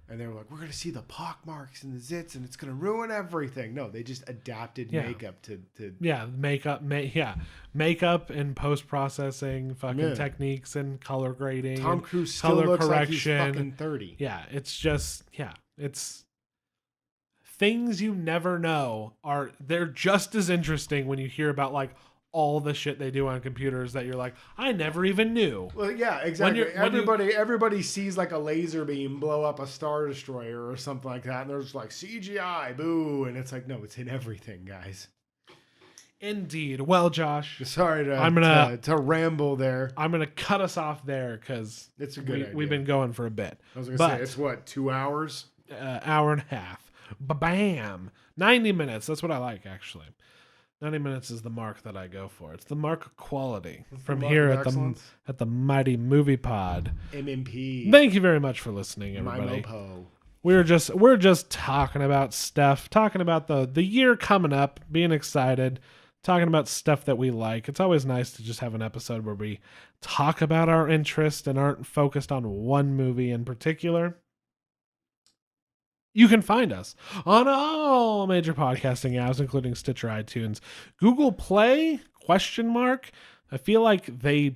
and they were like, we're going to see the pockmarks and the zits, and it's going to ruin everything. No, they just adapted makeup to makeup and post-processing fucking techniques and color grading. Tom Cruise still looks correction. Like he's fucking 30. Yeah, it's just, it's things you never know they're just as interesting when you hear about like all the shit they do on computers that you're like, I never even knew. Well, yeah, exactly. Everybody sees like a laser beam blow up a Star Destroyer or something like that, and there's like CGI, boo, and it's like, no, it's in everything, guys. Indeed. Well, Josh, sorry to ramble there. I'm gonna cut us off there because it's a good idea. We've been going for a bit. I was gonna say, it's what, 2 hours? Hour and a half. Bam. 90 minutes. That's what I like, actually. 90 minutes is the mark that I go for. It's the mark of quality from here at the Mighty Movie Pod. MMP. Thank you very much for listening, everybody. We're just talking about stuff, talking about the year coming up, being excited, talking about stuff that we like. It's always nice to just have an episode where we talk about our interest and aren't focused on one movie in particular. You can find us on all major podcasting apps, including Stitcher, iTunes, Google Play, ? I feel like they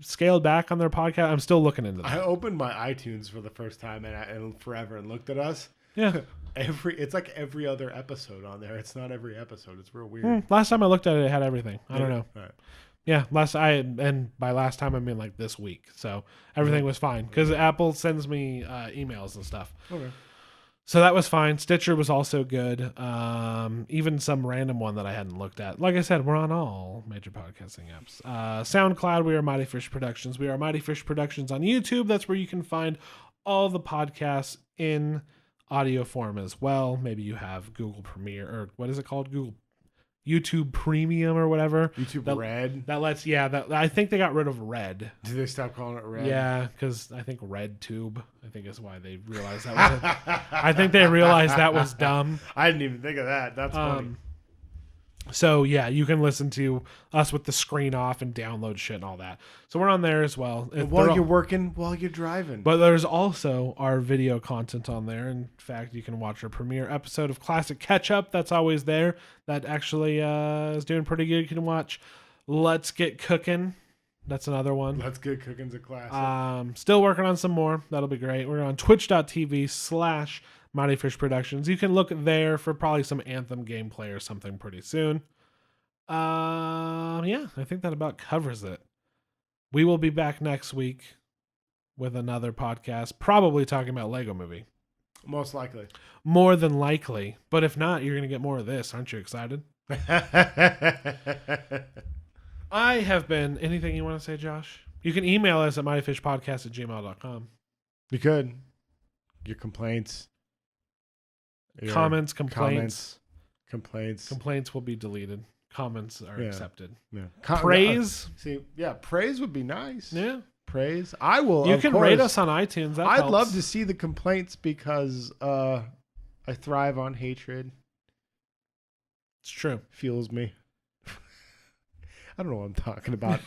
scaled back on their podcast. I'm still looking into that. I opened my iTunes for the first time and forever and looked at us. Yeah. It's like every other episode on there. It's not every episode. It's real weird. Last time I looked at it, it had everything. I don't know. All right. Yeah, and by last time I mean like this week. So everything was fine because Apple sends me emails and stuff. Okay. So that was fine. Stitcher was also good. Even some random one that I hadn't looked at. Like I said, we're on all major podcasting apps. SoundCloud, we are Mighty Fish Productions. We are Mighty Fish Productions on YouTube. That's where you can find all the podcasts in audio form as well. Maybe you have Google Premiere, or what is it called? YouTube Premium or whatever. YouTube Red. That lets, I think they got rid of Red. Did they stop calling it Red? Yeah, because I think Red Tube, I think is why they realized that was I think they realized that was dumb. I didn't even think of that. That's funny. So yeah, you can listen to us with the screen off and download shit and all that. So we're on there as well. While you're working, while you're driving. But there's also our video content on there. In fact, you can watch our premiere episode of Classic Catch Up. That's always there. That actually is doing pretty good. You can watch Let's Get Cooking. That's another one. Let's Get Cooking's a classic. Still working on some more. That'll be great. We're on twitch.tv/Mighty Fish Productions. You can look there for probably some Anthem gameplay or something pretty soon. I think that about covers it. We will be back next week with another podcast, probably talking about Lego Movie. Most likely. More than likely. But if not, you're going to get more of this. Aren't you excited? I have been. Anything you want to say, Josh? You can email us at mightyfishpodcast@gmail.com. You could. Your complaints. Complaints will be deleted. Comments are accepted. Yeah. Praise. Praise would be nice. Yeah. Praise. I will. You can rate us on iTunes. I'd love to see the complaints because I thrive on hatred. It's true. Fuels me. I don't know what I'm talking about.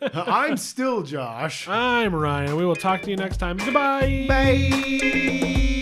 I'm still Josh. I'm Ryan. We will talk to you next time. Goodbye. Bye.